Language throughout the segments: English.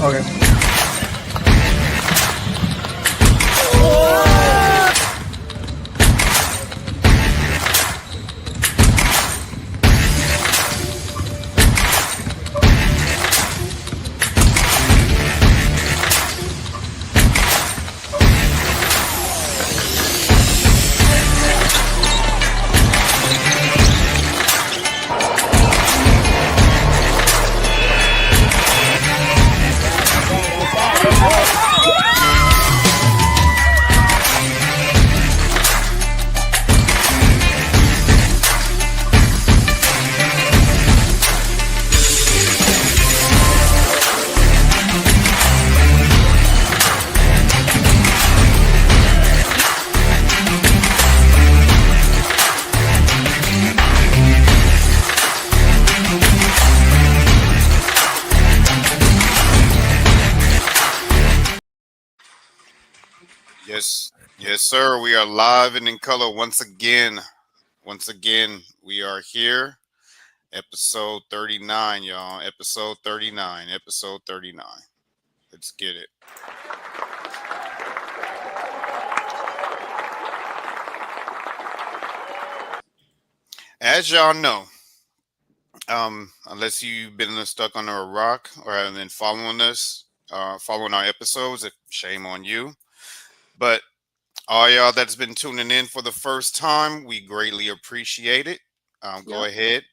Okay. Yes, yes, sir. We are live and in color once again. Once again, we are here. Episode 39, y'all. Episode 39. Episode 39. Let's get it. As y'all know, unless you've been stuck under a rock or haven't been following us, following our episodes, shame on you. But all y'all that's been tuning in for the first time, we greatly appreciate it. Go Yep. ahead,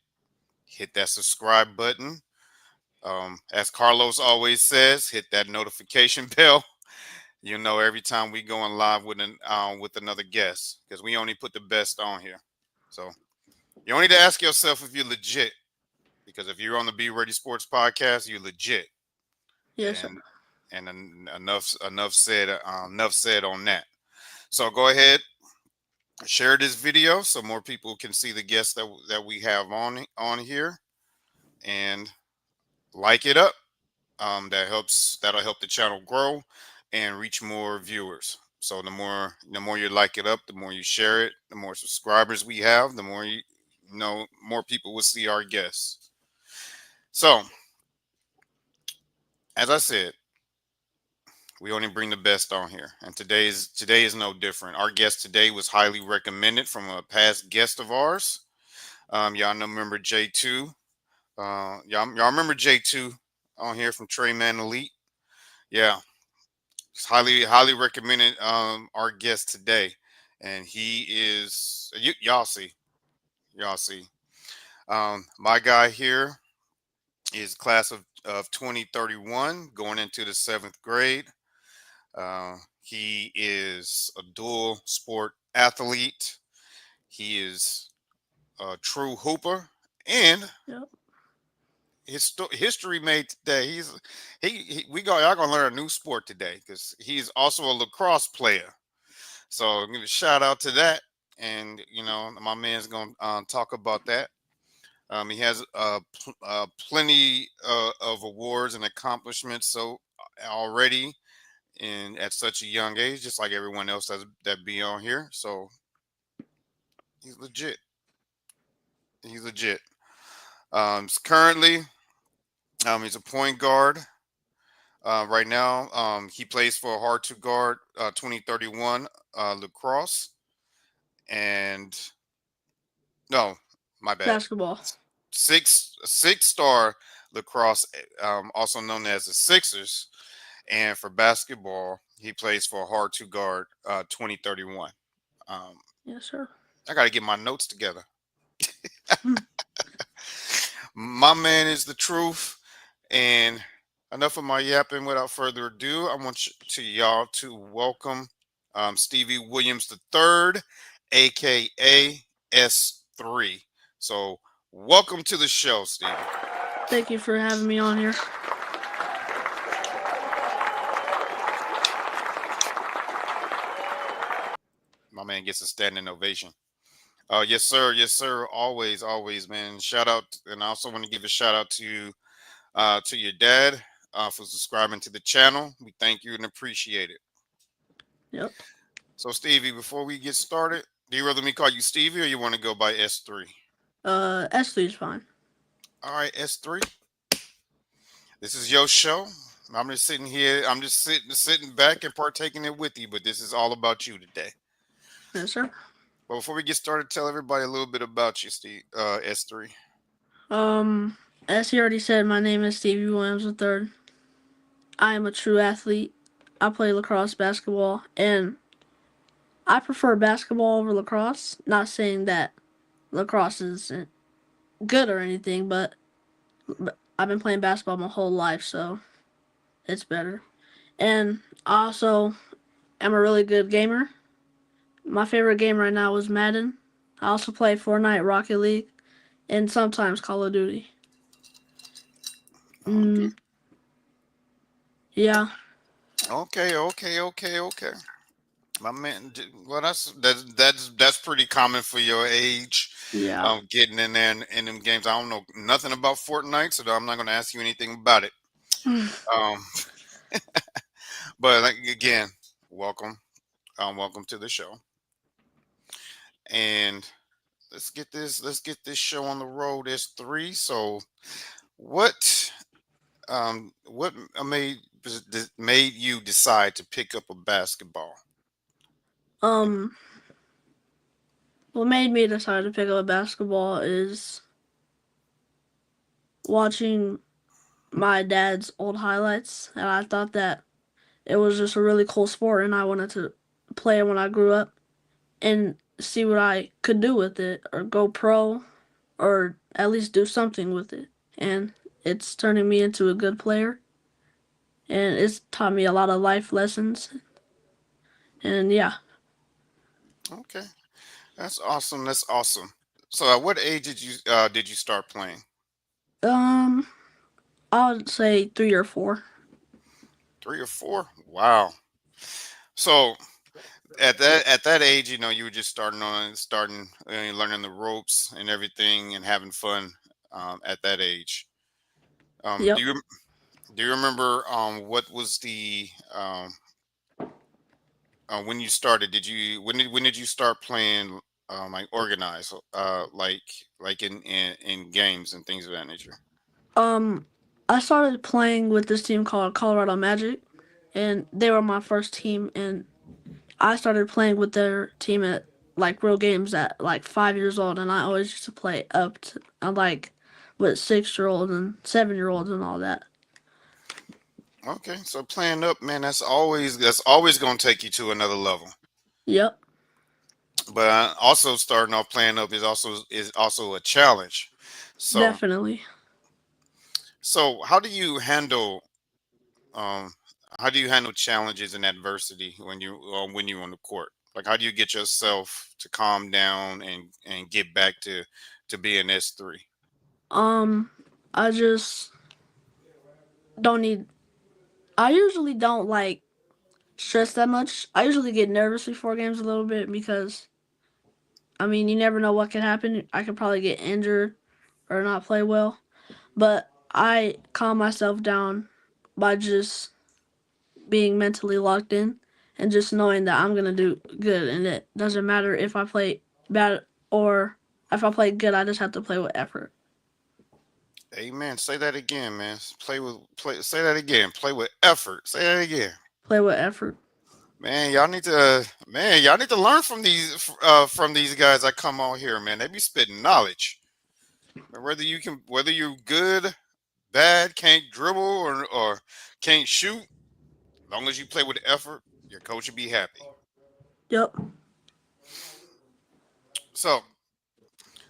hit that subscribe button. As Carlos always says, hit that notification bell. You know, every time we go on live with another guest, because we only put the best on here. So you only need to ask yourself if you're legit, because if you're on the Be Ready Sports podcast, you're legit. Yes, sir. And enough said on that. So go ahead, share this video so more people can see the guests that we have on here, and like it up. That'll help the channel grow and reach more viewers. So the more you like it up, the more you share it, the more subscribers we have, the more more people will see our guests. So as I said, we only bring the best on here, and today is no different. Our guest today was highly recommended from a past guest of ours. Remember J2. Y'all remember J2 on here from Trey Man Elite? Yeah. It's highly recommended our guest today, and he is y'all see my guy here is class of 2031 going into the 7th grade. He is a dual sport athlete. He is a true hooper, and Yep. history made today. Y'all gonna learn a new sport today because he's also a lacrosse player. So give a shout out to that, and my man's gonna talk about that. He has plenty of awards and accomplishments. So already, and at such a young age, just like everyone else that be on here. So he's legit. He's legit. Currently, he's a point guard. Right now, he plays for Hard to Guard 2031 lacrosse, and no, my bad. Basketball. Six-star lacrosse, also known as the Sixers, and for basketball, he plays for Hard to Guard 2031. Um, Yes, sir. I got to get my notes together. My man is the truth, and enough of my yapping. Without further ado, I want y'all to welcome Stevie Williams III, aka S3. So, welcome to the show, Stevie. Thank you for having me on here. My man gets a standing ovation. Yes, sir. Yes, sir. Always, always, man. Shout out, and I also want to give a shout out to your dad for subscribing to the channel. We thank you and appreciate it. Yep. So, Stevie, before we get started, do you rather me call you Stevie or you want to go by S3? S3 is fine. All right, S3. This is your show. I'm just sitting here. I'm just sitting back and partaking it with you. But this is all about you today. Yes, sir. But before we get started, tell everybody a little bit about you, Steve. S3. Um, as he already said, my name is Stevie Williams III. I am a true athlete. I play lacrosse basketball, and I prefer basketball over lacrosse. Not saying that lacrosse isn't good or anything, but I've been playing basketball my whole life, so it's better. And I also am a really good gamer. My favorite game right now is Madden. I also play Fortnite, Rocket League, and sometimes Call of Duty. Okay. Mm, yeah, Okay. My man, well, that's pretty common for your age. yeah. Getting in there in them games. I don't know nothing about Fortnite, so I'm not going to ask you anything about it. Um, but like, again, welcome, welcome to the show, and let's get this show on the road. S3. So, what what made you decide to pick up a basketball? um, what made me decide to pick up a basketball is watching my dad's old highlights, and I thought that it was just a really cool sport, and I wanted to play it when I grew up and see what I could do with it, or go pro, or at least do something with it. And it's turning me into a good player, and it's taught me a lot of life lessons. And yeah, Okay, that's awesome. That's awesome. So, at what age did you start playing? um, I would say 3 or 4. 3 or 4. Wow. So at that age, you were just starting learning the ropes and everything and having fun at that age. Um, do Yep. you do you remember what was the when you started? When did you start playing like organized like in games and things of that nature? Um, I started playing with this team called Colorado Magic, and they were my first team. And I started playing with their team at like real games at like 5 years old, and I always used to play up to like with 6 year olds and 7 year olds and all that. Okay, so playing up, man, that's always gonna take you to another level. Yep, But also starting off playing up is also a challenge. So definitely. so um how do you handle challenges and adversity when you're on the court? Like how do you get yourself to calm down and get back to being S3? Um, I just don't need. I usually don't like stress that much. I usually get nervous before games a little bit because I mean you never know what could happen. I could probably get injured or not play well. But I calm myself down by just being mentally locked in and just knowing that I'm gonna do good, and it doesn't matter if I play bad or if I play good. I just have to play with effort. Amen. Say that again, man. Say that again. Play with effort. Say that again. Play with effort. Man, y'all need to learn from these guys that come on here, man. They be spitting knowledge. And whether you're good, bad, can't dribble or can't shoot, long as you play with effort, your coach will be happy. Yep. So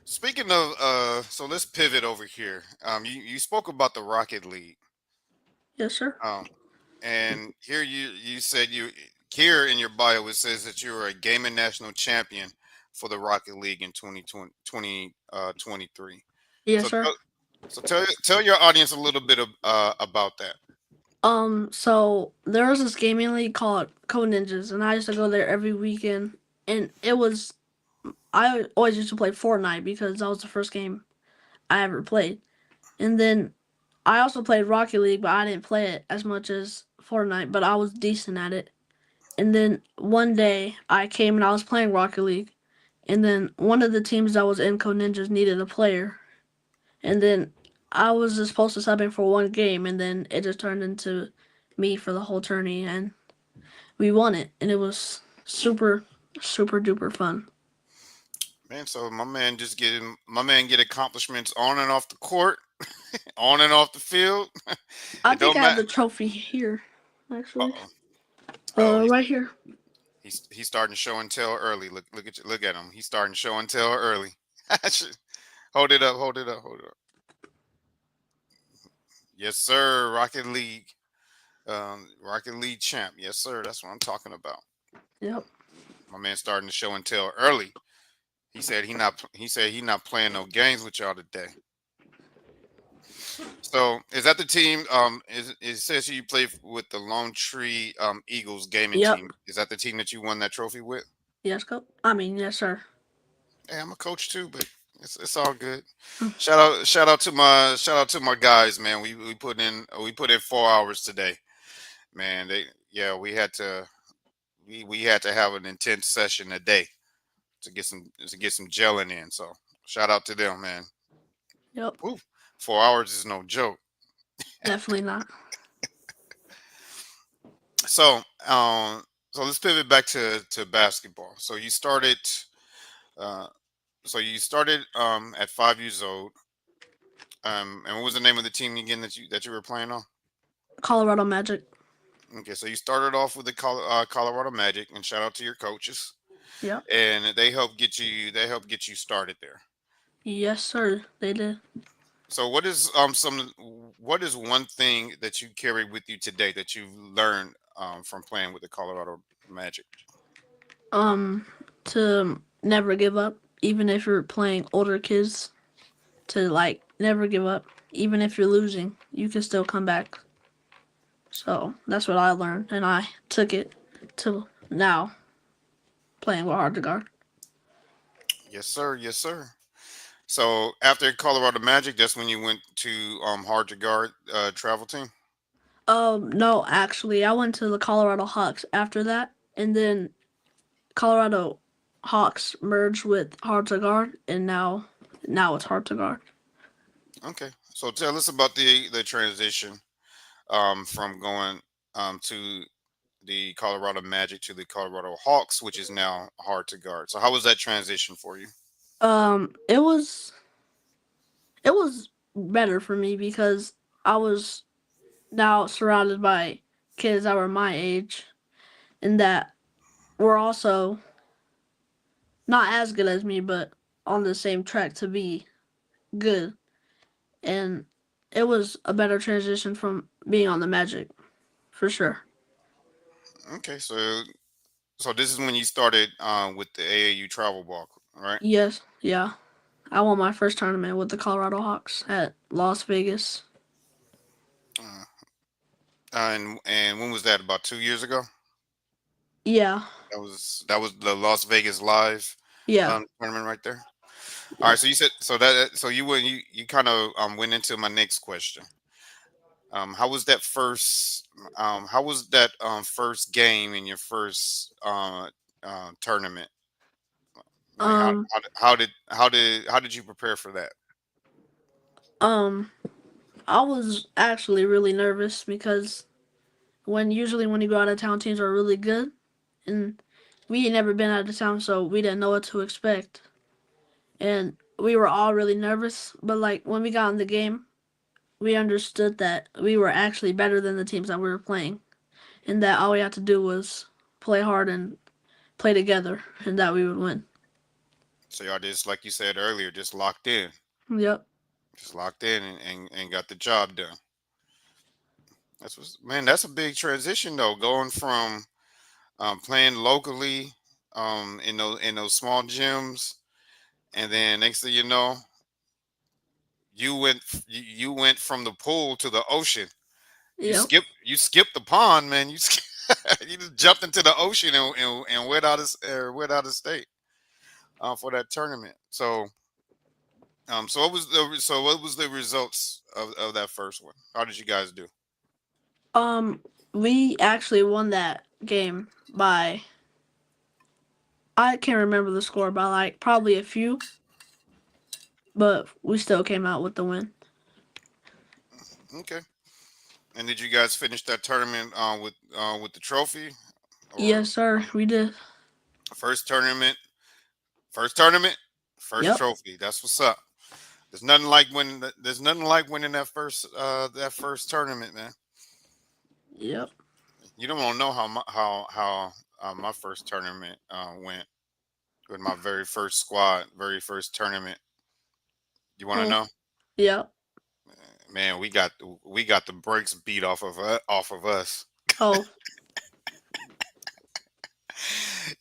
speaking of so let's pivot over here. You spoke about the Rocket League. Yes, sir. Um and here you said you here in your bio it says that you were a gaming national champion for the Rocket League in 2023. Yes, So sir. tell your audience a little bit about that. So there was this gaming league called Code Ninjas, and I used to go there every weekend. And it was I always used to play Fortnite because that was the first game I ever played. And then I also played Rocket League, but I didn't play it as much as Fortnite, but I was decent at it. And then one day I came and I was playing Rocket League, and then one of the teams that was in Code Ninjas needed a player, and then I was just supposed to sub in for one game, and then it just turned into me for the whole tourney, and we won it, and it was super duper fun. Man, so my man get accomplishments on and off the court, on and off the field. I It think don't I have matter. the trophy here, Uh actually. oh. Oh, Right here. he's starting show and tell early. Look at him. He's starting show and tell early. Hold it up. Hold it up. Hold it up. Yes, sir. Rocket League champ. Yes, sir. That's what I'm talking about. Yep. My man starting to show and tell early. He said he not playing no games with y'all today. So is that the team? It says you play with the Lone Tree Eagles gaming Yep. team. Is that the team that you won that trophy with? Yes, go. I mean, yes, sir. Hey, I'm a coach too, but it's all good. Mm. Shout out to my guys, man. We put in 4 hours today, man. We had to have an intense session a day to get some gelling in. So shout out to them, man. Yep. Woo. 4 hours is no joke. Definitely not. So so let's pivot back to basketball. Uh, you started at 5 years old. And what was the name of the team again that you were playing on? Colorado Magic. Okay, so you started off with the Colorado Magic, and shout out to your coaches, Yep. and they helped get you started there. Yes, sir. They did. So what is one thing that you carry with you today that you've learned from playing with the Colorado Magic? Um, to never give up, even if you're playing older kids. To like never give up, even if you're losing, you can still come back. So that's what I learned, and I took it to now playing with hard to guard. Yes, sir. Yes, sir. So after Colorado Magic, that's when you went to Hard to Guard travel team. No, actually, I went to the Colorado Hawks after that, and then Colorado Hawks merged with hard to guard, and now it's hard to guard. Okay, so tell us about the transition from going to the Colorado Magic to the Colorado Hawks, which is now Hard to Guard. So how was that transition for you? It was better for me because I was now surrounded by kids that were my age and that were also not as good as me, but on the same track to be good. And it was a better transition from being on the Magic, for sure. Okay, so this is when you started with the AAU travel ball, right? Yes, yeah. I won my first tournament with the Colorado Hawks at Las Vegas. Uh, and when was that? About 2 years ago. Yeah, That was the Las Vegas Live yeah, tournament right there. All right, yep. so you said so that so you kind of went into my next question. How was that first? How was that first game in your first tournament? Like Um, how did you prepare for that? um, I was actually really nervous because usually when you go out of town, teams are really good, and we had never been out of town, so we didn't know what to expect, and we were all really nervous. But like when we got in the game, we understood that we were actually better than the teams that we were playing, and that all we had to do was play hard and play together, and that we would win. So y'all just like you said earlier, Yep. just locked in and got the job done. That's a big transition though, going from playing locally in those small gyms, and then next thing you know, you went from the pool to the ocean. Yep. You skipped the pond, man. You just jumped into the ocean and went out of state for that tournament. So what was the results of that first one? How did you guys do? Um, we actually won that game by I can't remember the score by like probably a few, but we still came out with the win. Okay. And did you guys finish that tournament with the trophy or Yes, sir. We did. first tournament? First tournament, first Yep. trophy. That's what's up. There's nothing like winning that first tournament, man. Yep. You don't want to know how my first tournament went with my very first squad, very first tournament. You want to Oh. know? Yep. Man, we got the brakes beat off of us. Oh.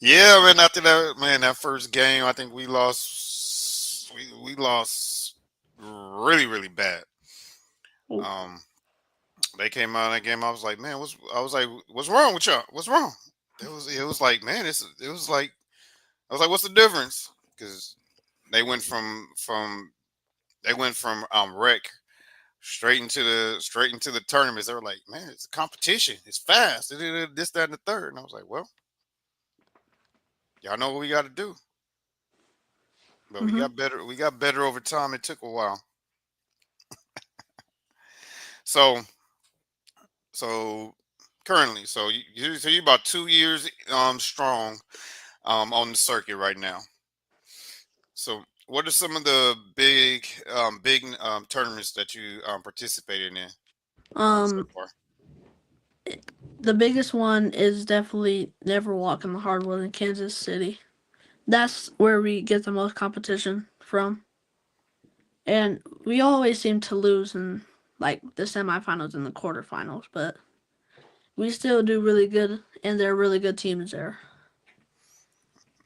Yeah, man. After that, man, that first game, I think we lost. We lost really, really bad. Oh. Um, they came out of that game. I was like, what's wrong with y'all? What's wrong? It was like, man, it was like, I was like, what's the difference? Because they went from rec straight into the tournaments. They were like, man, it's a competition. It's fast. This, that, and the third. And I was like, well, y'all know what we got to do. But we Mhm. got better. We got better over time. It took a while. So so currently, so you about 2 years strong on the circuit right now. So what are some of the big tournaments that you participated in so Um, far? the biggest one is definitely Never Walk in the Hardwood in Kansas City. That's where we get the most competition from, and we always seem to lose in like the semifinals and the quarterfinals, but we still do really good, and there are really good teams there.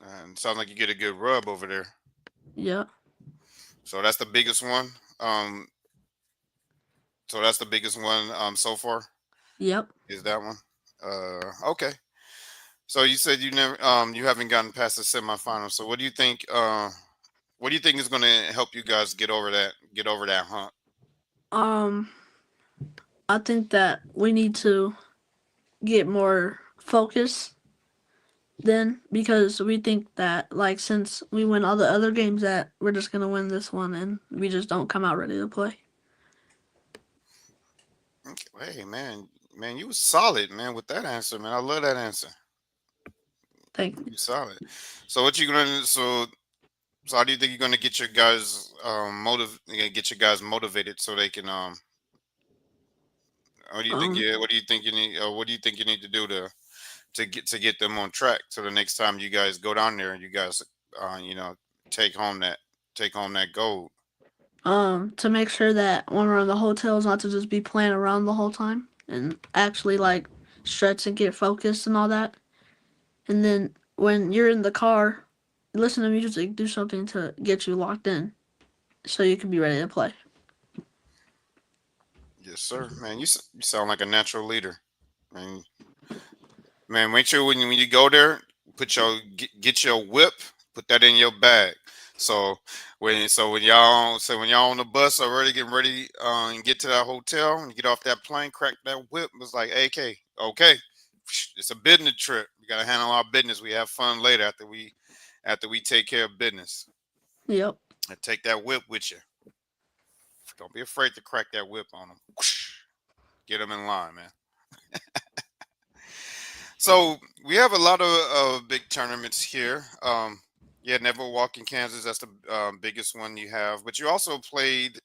And sounds like you get a good rub over there. Yep. So that's the biggest one. Um, so that's the biggest one so far Yep. is that one. Okay. So you said you haven't gotten past the semifinals. So what do you think is going to help you guys get over that hump? Um, I think that we need to get more focus then because we think that like since we win all the other games that we're just gonna win this one and we just don't come out ready to play. Okay. Hey man, you was solid, man, with that answer, man. I love that answer. Thank you. You solid. So what you gonna so how do you think you're gonna get your guys motivated so they can Um what do you think you need what do you think you need to do to get them on track so the next time you guys go down there and you guys you know take home that take home that gold. to make sure that when we're in the hotels not to just be playing around the whole time and actually like stretch and get focused and all that. And then when you're in the car, listen to music, do something to get you locked in so you can be ready to play. Yes, sir, man. You sound like a natural leader. Man, man, make sure when you go there, get your whip, put that in your bag. So when y'all on the bus already getting ready and get to that hotel and get off that plane, crack that whip. It's like, AK, okay, it's a business trip. We gotta handle our business. We have fun later after we take care of business. Yep. And take that whip with you. Don't be afraid to crack that whip on them. Get them in line, man. So we have a lot of big tournaments here. Yeah, Never Walk in Kansas. That's the biggest one you have. But you also played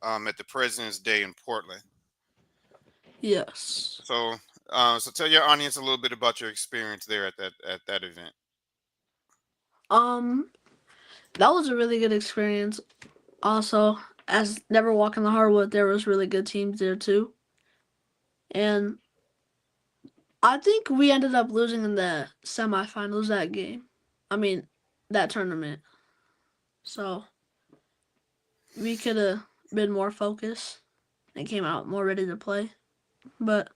at the President's Day in Portland. Yes. So tell your audience a little bit about your experience there at that event. Um that was a really good experience. Also, as Never Walk in the Hardwood, there was really good teams there too. And I think we ended up losing in the semifinals that game. I mean, that tournament. So we could have been more focused and came out more ready to play. But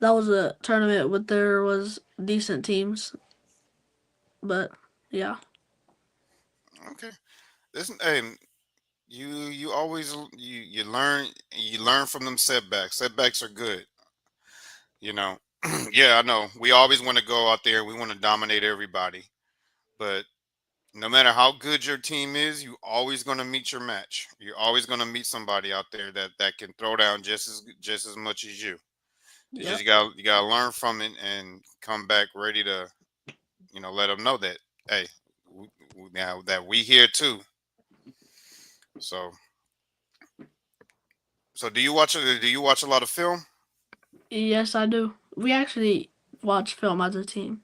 that was a tournament with there was decent teams. But yeah. Okay. Listen, hey, you always you learn from them setbacks. Setbacks are good. You know. Yeah, I know. We always want to go out there. We want to dominate everybody, but no matter how good your team is, you always going to meet your match. You're always going to meet somebody out there that can throw down just as much as you. You just Yep. you gotta learn from it and come back ready to let them know that, hey, now that we here too. So do you watch a lot of film? Yes, I do. We actually watch film as a team.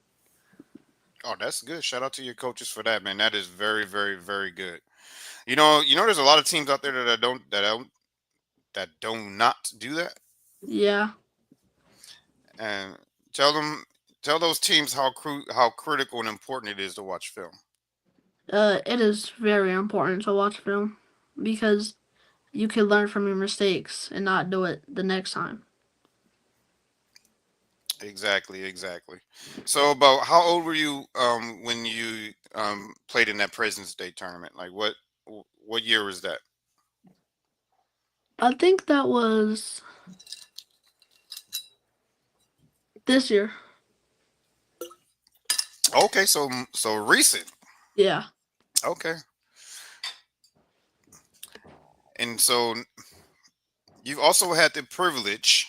Oh, that's good. Shout out to your coaches for that, man. That is very, very, very good. There's a lot of teams out there that do not do that. Yeah. And tell them, tell those teams how critical and important it is to watch film. It is very important to watch film because you can learn from your mistakes and not do it the next time. Exactly, exactly. So, about how old were you when you played in that President's Day tournament? Like, what year was that? I think that was this year. Okay, so recent. Yeah. Okay, and so you've also had the privilege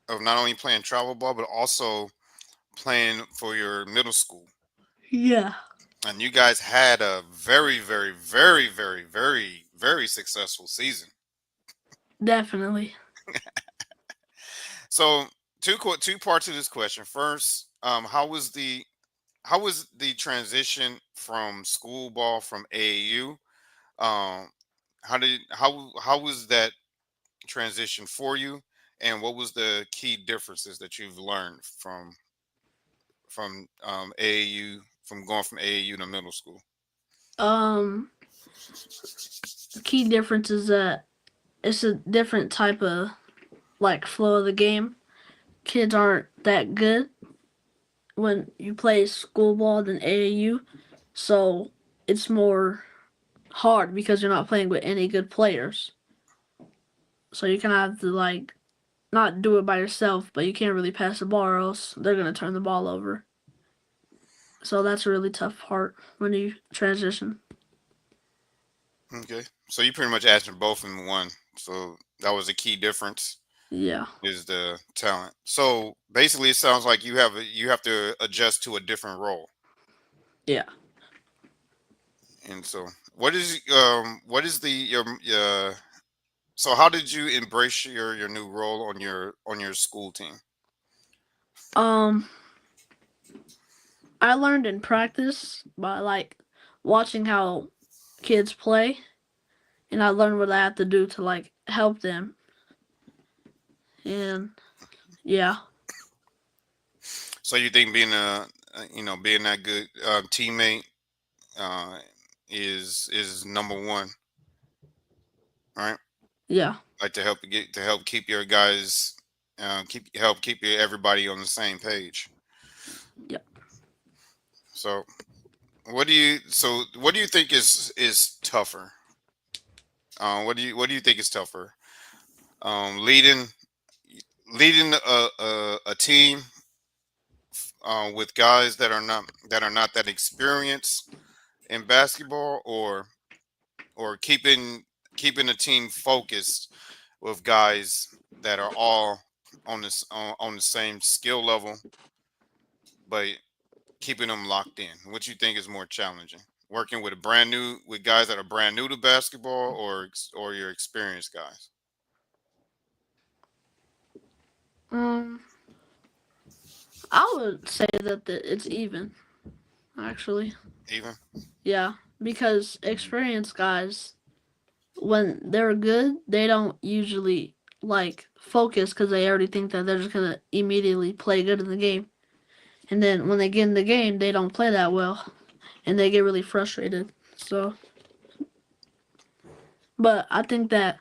of not only playing travel ball but also playing for your middle school, Yeah. and you guys had a very, very, very, very, very, very successful season. Definitely. So, two parts to this question. First, how was the transition from school ball from AAU? Um, how was that transition for you, and what was the key differences that you've learned from AAU, from going from AAU to middle school? Um, the key difference is that it's a different type of like flow of the game. Kids aren't that good when you play school ball than AAU, so it's more hard because you're not playing with any good players. So you kind of have to like not do it by yourself, but you can't really pass the ball or else they're gonna turn the ball over. So that's a really tough part when you transition. Okay, so you pretty much answered both in one. So that was a key difference, Yeah, is the talent. So basically, it sounds like you have to adjust to a different role. yeah. And so, what is the your so how did you embrace your new role on your school team? Um, I learned in practice by like watching how kids play, and I learned what I have to do to like help them. And yeah, So you think being that good teammate uh, is number one, right? yeah, Like to help keep your guys keep everybody on the same page. yeah. So what do you think is tougher? What do you think is tougher? Leading a team with guys that are not that experienced in basketball, or keeping a team focused with guys that are all on the same skill level, but keeping them locked in. What you think is more challenging? Working with guys that are brand new to basketball, or your experienced guys? Um, I would say that it's even actually. Even. Yeah, because experienced guys, when they're good, they don't usually like focus because they already think that they're just gonna immediately play good in the game. And then when they get in the game, they don't play that well, and they get really frustrated. So, but I think that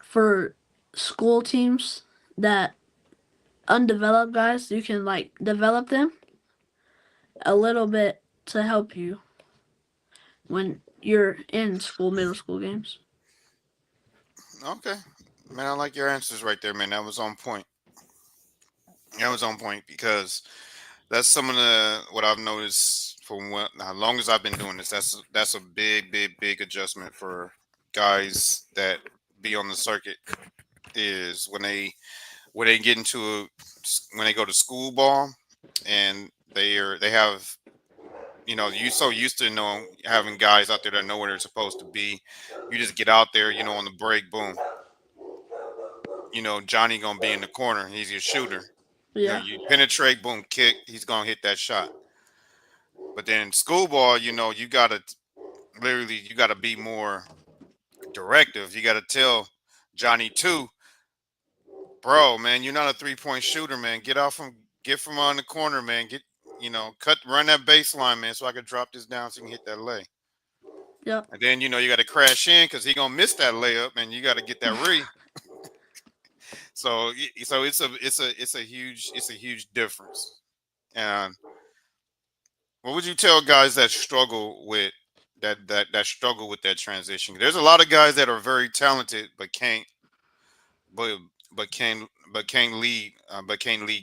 for school teams that undeveloped guys, you can like develop them a little bit to help you when you're in school, middle school games. Okay, man, I like your answers right there, man. That was on point. That was on point because that's some of the what I've noticed from what how long as I've been doing this. That's a big adjustment for guys that be on the circuit. Is when they get into when they go to school ball and they have you so used to having guys out there that know where they're supposed to be. You just get out there, on the break, boom. Johnny gonna be in the corner. He's your shooter. Yeah. You penetrate, boom, kick. He's gonna hit that shot. But then school ball, you gotta literally you gotta be more directive. You gotta tell Johnny too, bro, man, you're not a 3-point shooter, man. Get from on the corner, man. Run that baseline, man, so I can drop this down so you can hit that lay. Yep. And then you got to crash in because he gonna miss that layup, and you got to get that re. So it's a huge difference. And what would you tell guys that struggle with that struggle with that transition? There's a lot of guys that are very talented but but can't lead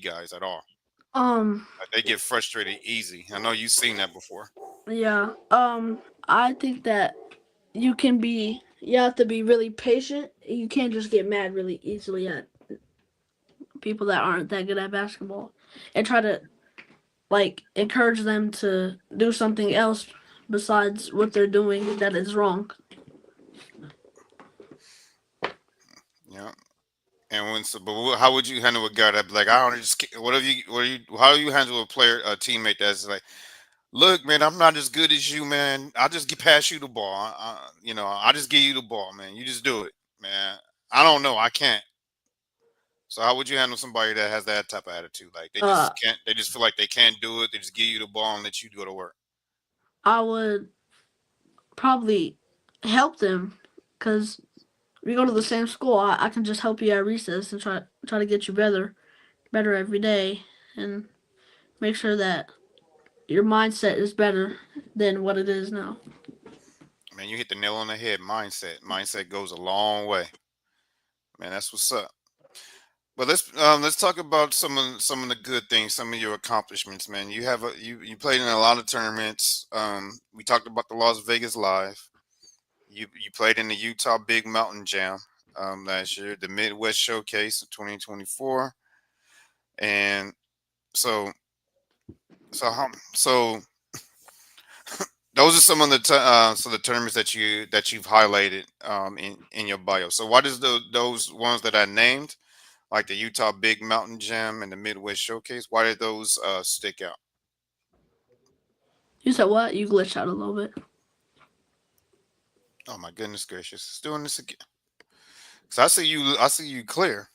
guys at all. Um. Like, they get frustrated easy. I know you've seen that before. Yeah. I think that you have to be really patient. You can't just get mad really easily at people that aren't that good at basketball, and try to like encourage them to do something else besides what they're doing that is wrong. Yeah. And how would you handle a guy that be like, I don't just how do you handle a teammate that's like, look, man, I'm not as good as you, man. I'll just get past you the ball. I just give you the ball, man. You just do it, man. I don't know, I can't. So how would you handle somebody that has that type of attitude? Like they Uh, just can't, they just feel like they can't do it. They just give you the ball and let you go to work. I would probably help them because we go to the same school. I can just help you at recess and try to get you better every day, and make sure that your mindset is better than what it is now. Man, you hit the nail on the head. Mindset goes a long way, man. That's what's up. But let's talk about some of the good things, some of your accomplishments, man. You played in a lot of tournaments. We talked about the Las Vegas Live. You played in the Utah Big Mountain Jam last year, the Midwest Showcase of 2024, and so so those are some of the tournaments that you've highlighted in your bio. So why does those ones that I named, like the Utah Big Mountain Jam and the Midwest Showcase, why did those stick out? You said what? You glitched out a little bit. Oh my goodness gracious, it's doing this again. Cause I see you clear.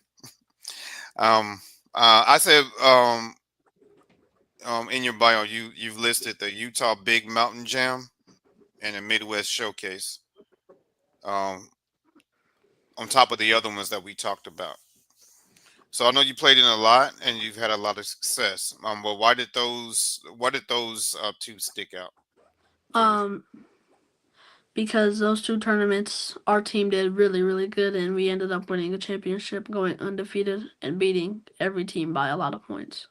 Um, I said in your bio you've listed the Utah Big Mountain Jam and the Midwest Showcase um, on top of the other ones that we talked about. So I know you played in a lot and you've had a lot of success. But why did those two stick out to you? Um, because those two tournaments, our team did really good, and we ended up winning a championship, going undefeated and beating every team by a lot of points.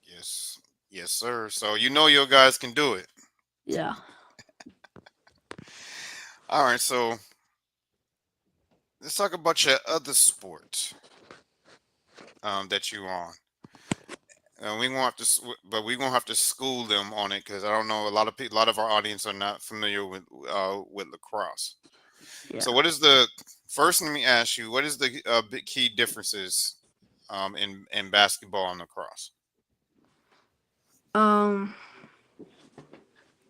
Yes, yes, sir. So your guys can do it. Yeah. All right, so let's talk about your other sport that you on. We won't have to, but we won't have to school them on it because I don't know, a lot of people, a lot of our audience are not familiar with lacrosse. Yeah. So, what is the first? Let me ask you, what is the big key differences in basketball and lacrosse? Um,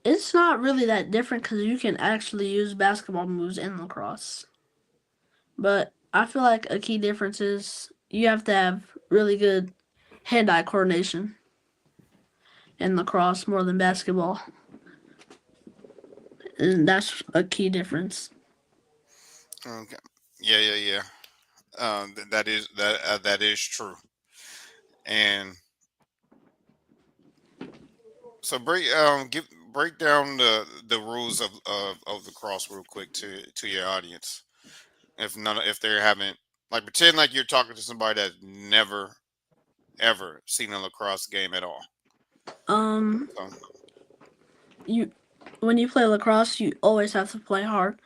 it's not really that different because you can actually use basketball moves in lacrosse. But I feel like a key difference is you have to have really good hand-eye coordination in lacrosse more than basketball, and that's a key difference. Okay. Yeah. That is true. And so break down the rules of lacrosse real quick to your audience. If they haven't, like, pretend like you're talking to somebody that's never ever seen a lacrosse game at all. Um, So, you when you play lacrosse, you always have to play hard,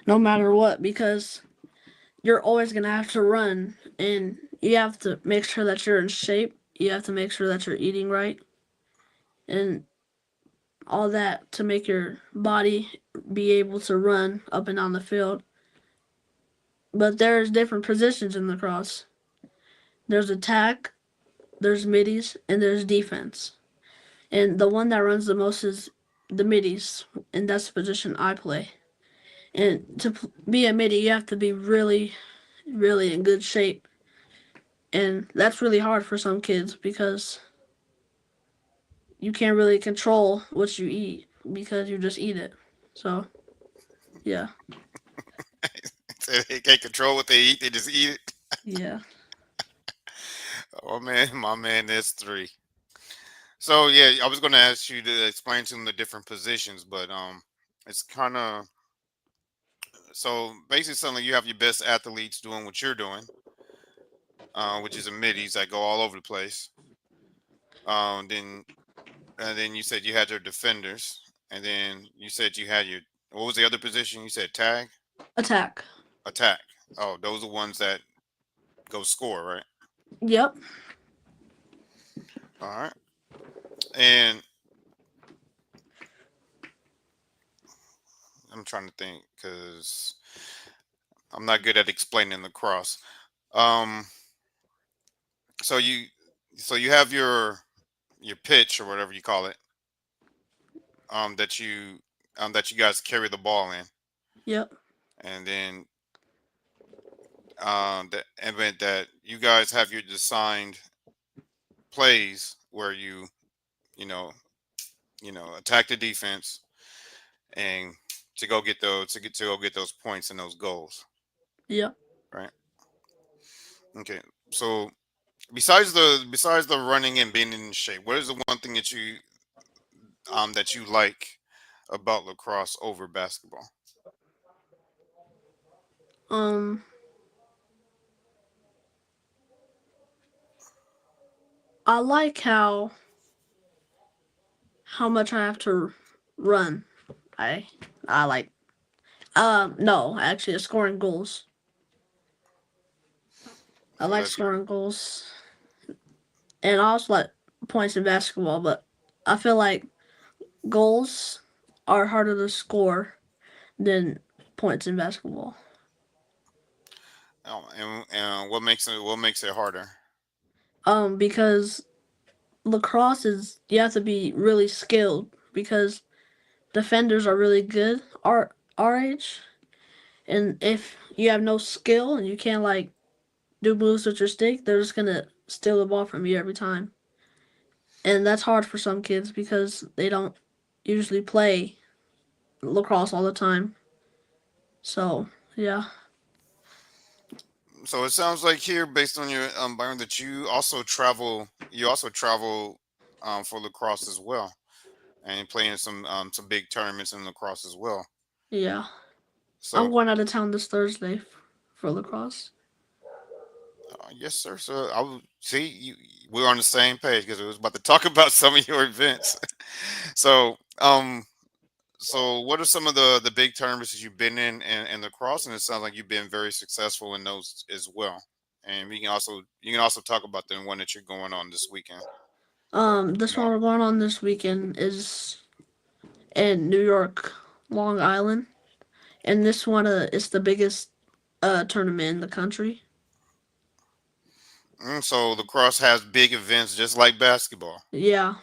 no matter what, because you're always gonna have to run, and you have to make sure that you're in shape. You have to make sure that you're eating right, and all that to make your body be able to run up and down the field. But there's different positions in lacrosse. There's attack, there's middies, and there's defense. And the one that runs the most is the middies, and that's the position I play. And to be a midi, you have to be really, really in good shape, and that's really hard for some kids because you can't really control what you eat because you just eat it. So yeah, They can't control what they eat; they just eat it. yeah. Oh man, my man, that's three. So yeah, I was going to ask you to explain to them the different positions, but it's kind of so basically something you have your best athletes doing what you're doing, which is a middies that go all over the place. Then and then you said you had your defenders, and then you said you had your what was the other position? You said tag, Attack. attack. Oh, those are ones that go score, right? Yep. All right. And I'm trying to think because I'm not good at explaining lacrosse. Um, so you have your pitch or whatever you call it, that you guys carry the ball in, Yep. and then the event that you guys have your designed plays where you know attack the defense and to go get those points and those goals, Yep. right? Okay. So besides the running and being in shape, what is the one thing that you like about lacrosse over basketball? Um, I like how much I have to run. I I like no, actually, scoring goals. I So like that's scoring goals, and I also like points in basketball. But I feel like goals are harder to score than points in basketball. and what makes it harder? Because lacrosse is you have to be really skilled because defenders are really good our age, and if you have no skill and you can't like do moves with your stick, they're just gonna steal the ball from you every time, and that's hard for some kids because they don't usually play lacrosse all the time. So yeah, So it sounds like here, based on your Byron, that you also travel for lacrosse as well, and you play in some big tournaments in lacrosse as well. yeah. I'm So going out of town this Thursday for lacrosse. yes, sir. So I would see we're on the same page because we was about to talk about some of your events. So so what are some of the big tournaments that you've been in lacrosse? And it sounds like you've been very successful in those as well. And you can also talk about the one that you're going on this weekend. This one Long, we're going on this weekend is in New York, Long Island, and this one is the biggest tournament in the country. So lacrosse has big events just like basketball. Yeah.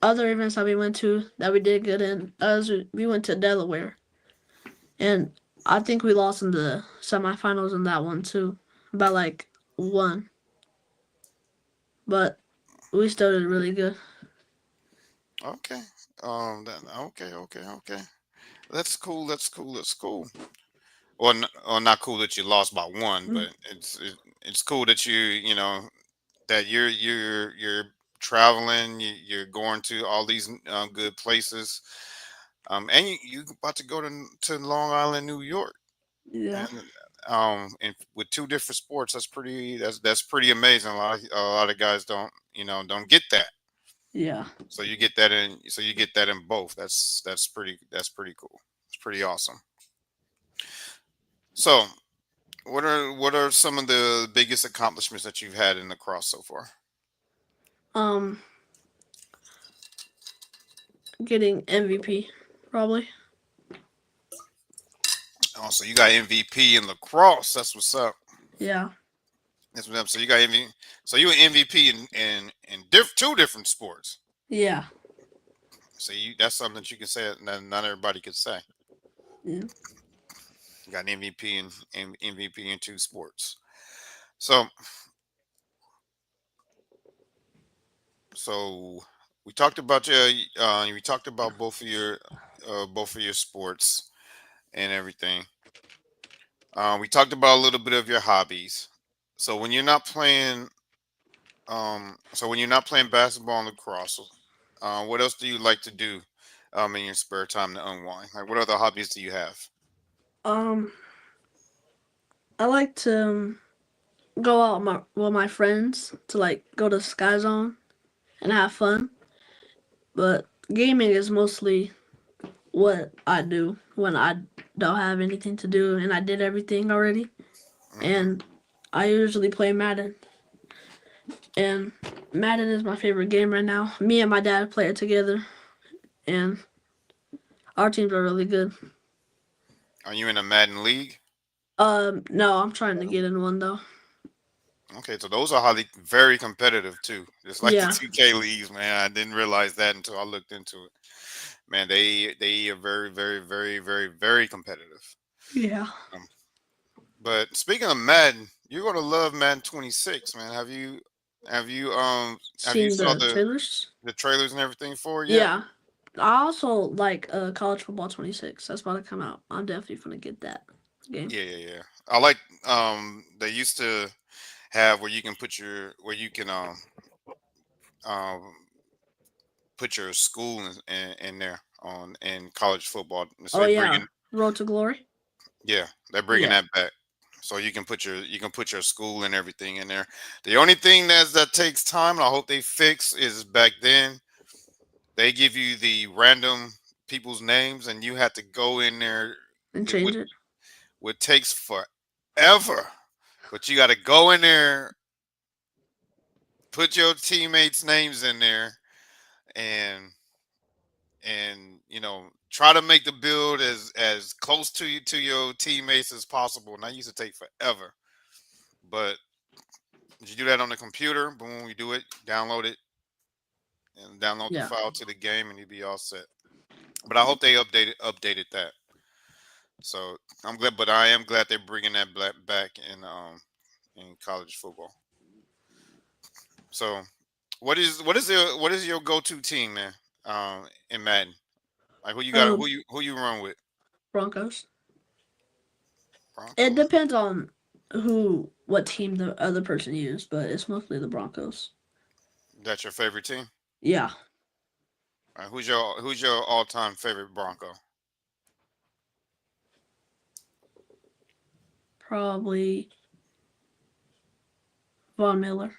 Other events that we went to that we did good in, we went to Delaware, and I think we lost in the semifinals in that one too, by like one, but we still did really good. Okay. Okay. That's cool. That's cool. That's cool. Or not cool that you lost by one, Mm, but it's cool that that you're traveling, you're going to all these good places, and you about to go to Long Island, New York, yeah, and and with two different sports, that's pretty amazing. A lot of guys don't get that. Yeah. So you get that in. So you get that in both. That's pretty cool. It's pretty awesome. So what are some of the biggest accomplishments that you've had in lacrosse so far? Um, getting MVP probably. Oh, so you got MVP in lacrosse. That's what's up. Yeah. That's what's up. So you got MVP. So you an MVP in two different sports. Yeah. So that's something that you can say that not everybody could say. Yeah. You got an MVP and MVP in two sports. So so we talked about your we talked about both of your sports and everything. We talked about a little bit of your hobbies. So when you're not playing so when you're not playing basketball and lacrosse, what else do you like to do in your spare time to unwind? Like what other hobbies do you have? Um, I like to go out with my friends to like go to Sky Zone and have fun. But gaming is mostly what I do when I don't have anything to do and I did everything already. Hmm. And I usually play Madden. And Madden is my favorite game right now. Me and my dad play it together, and our teams are really good. Are you in a Madden league? No, I'm trying to get in one though. Okay, so those are highly very competitive too, just like the Yeah, 2K leagues, man. I didn't realize that until I looked into it. Man, they are very competitive. yeah. Um, but speaking of Madden, you're gonna love Madden 26, man. Have you have you Seen saw the trailers? the trailers and everything for it yet? Yeah. I also like college football 26. That's about to come out. I'm definitely gonna get that game. Yeah. I like they used to have where you can where you can um put your school in there on in college football. So Oh they're yeah, bringing Road to Glory. yeah, they're bringing Yeah, that back. So you can put your school and everything in there. The only thing that takes time, and I hope they fix, is back then they give you the random people's names, and you have to go in there. and It change it. would takes forever, but you got to go in there, put your teammates' names in there, and try to make the build as close to you to your teammates as possible. And that used to take forever, but you do that on the computer. Boom, you do it, download it, and download the Yeah, file to the game, and you'd be all set. But I hope they updated that. So I'm glad, but I am glad they're bringing that back in college football. So what is your go to team, man? In Madden, like who you got, um, who you run with? Broncos. It Broncos. depends on what team the other person used, but it's mostly the Broncos. That's your favorite team. Yeah, Who's your all time favorite Bronco? probably Von Miller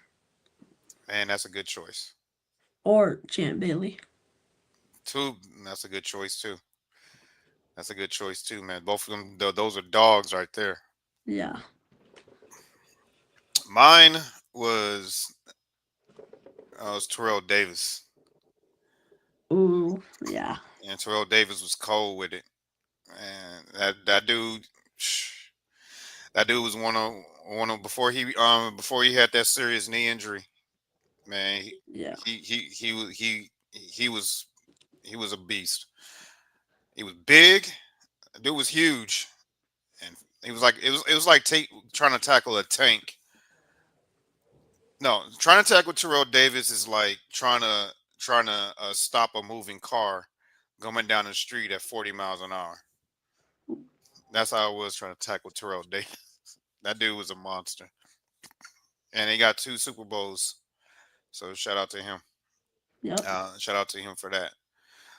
Man, that's a good choice. or Champ Bailey. Two, that's a good choice too. That's a good choice too, man. Both of them, those are dogs right there. Yeah. Mine was was Terrell Davis, Ooh, yeah, and Terrell Davis was cold with it. And that dude, that dude was one of before he had that serious knee injury. Man, yeah, he was he was a beast. He was big. The dude was huge, and he was like it was like trying to tackle a tank. No, trying to tackle Terrell Davis is like trying to stop a moving car going down the street at 40 miles an hour. That's how I was trying to tackle Terrell Davis. That dude was a monster, and he got two Super Bowls. So shout out to him. yep. Shout out to him for that.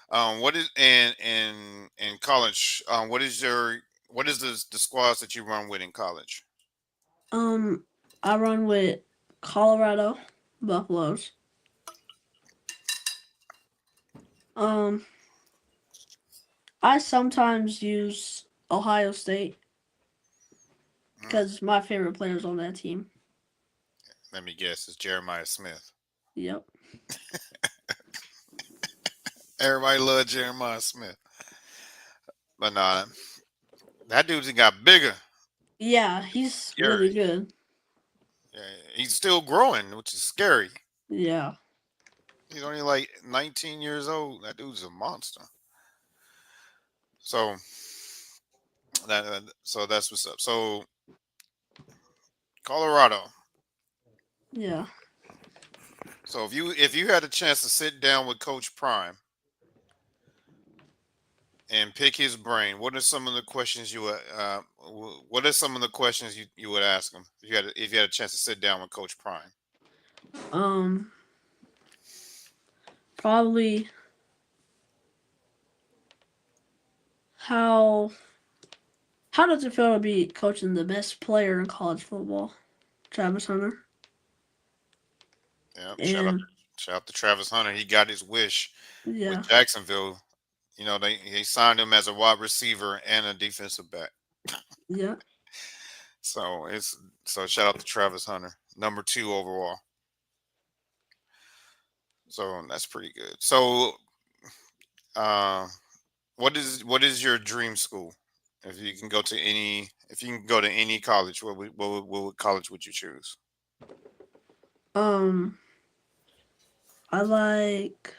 What is in college? What is the squads that you run with in college? Um, I run with Colorado Buffaloes. Um, I sometimes use Ohio State Mm, because my favorite players on that team. let me guess. It's Jeremiah Smith. Yep. Everybody loves Jeremiah Smith. But nah, that dude's got bigger. Yeah, he's really Scary. good. Yeah, he's still growing, which is scary. Yeah. He's only like 19 years old. That dude's a monster. So so that's what's up. So Colorado. Yeah. So if you had a chance to sit down with Coach Prime and pick his brain, what are some of the questions you would what are some of the questions you would ask him if you had a chance to sit down with Coach Prime? Um, Probably how how does it feel to be coaching the best player in college football, Travis Hunter? Yeah, And shout out to Travis Hunter. He got his wish with yeah, Jacksonville. You know, they signed him as a wide receiver and a defensive back. yeah. So shout out to Travis Hunter, number 2 overall. So that's pretty good. So uh, what is your dream school? If you can go to any college, what college would you choose? Um, I like.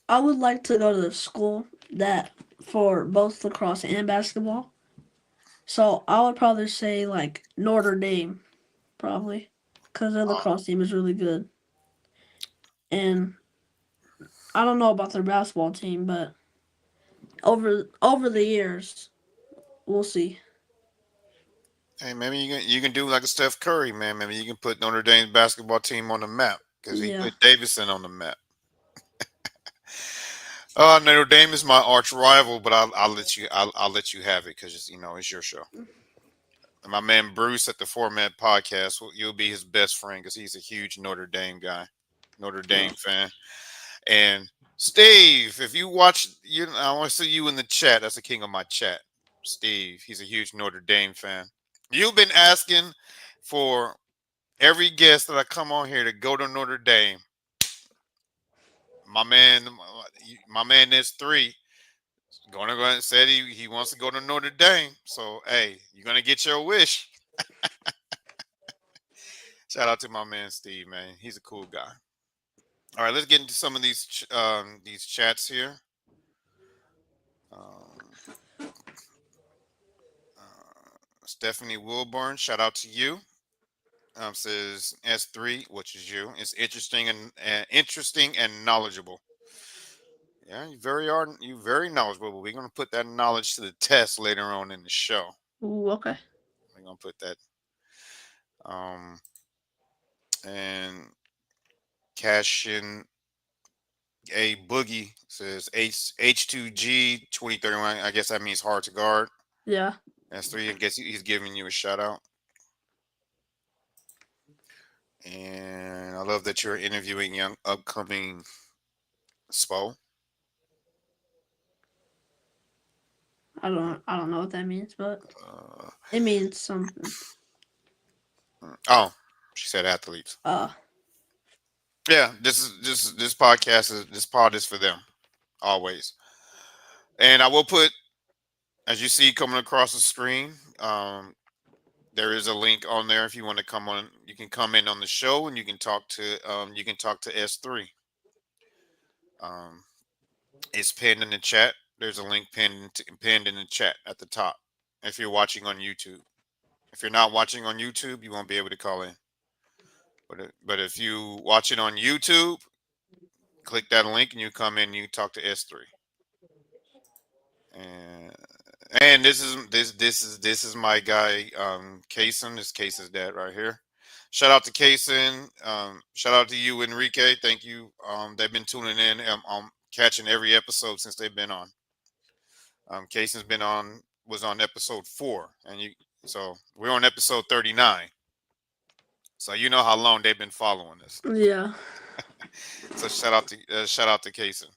I would like to go to the school that for both lacrosse and basketball. So I would probably say like Notre Dame, probably, because their Oh, lacrosse team is really good. And I don't know about their basketball team, but over the years, we'll see. hey, maybe you can do like a Steph Curry, man. Maybe you can put Notre Dame's basketball team on the map because he Yeah, put Davidson on the map. Notre Dame is my arch rival, but I'll let you have it because it's your show. And my man Bruce at the Format Podcast, you'll be his best friend because he's a huge Notre Dame guy, Notre uh, Dame fan. And Steve, if you watch, I want to see you in the chat. That's the king of my chat, Steve. He's a huge Notre Dame fan. You've been asking for every guest that I come on here to go to Notre Dame. My man is 3. Going to go ahead and said he wants to go to Notre Dame. So hey, you're gonna get your wish. Shout out to my man Steve, man. He's a cool guy. All right, let's get into some of these chats here. Um, Stephanie Wilburn, shout out to you. Says S3, which is you. It's interesting and knowledgeable. Yeah, you very knowledgeable. But we're gonna put that knowledge to the test later on in the show. ooh, okay. We're gonna put that. Um, and Cashin A Boogie says H2G 2031. I guess that means hard to guard. Yeah, S3. I guess he's giving you a shout out. And I love that you're interviewing young upcoming Spo. I don't know what that means, but Uh, it means something. oh, she said athletes. Uh, Yeah, this podcast is this pod is for them always. And I will put, as you see coming across the screen, there is a link on there if you want to come on. You can come in on the show and you can talk to S3. Um, it's pinned in the chat. There's a link pinned in the chat at the top. If you're watching on YouTube, if you're not watching on YouTube, you won't be able to call in. But if you watch it on YouTube, click that link and you come in and you talk to S3. And this is my guy, Kason. This Kason's dad right here. Shout out to Kason. Shout out to you, Enrique. Thank you. They've been tuning in, catching every episode since they've been on. Kason's was on episode 4, and so we're on episode 39. So you know how long they've been following us. Yeah. So shout out to Kason.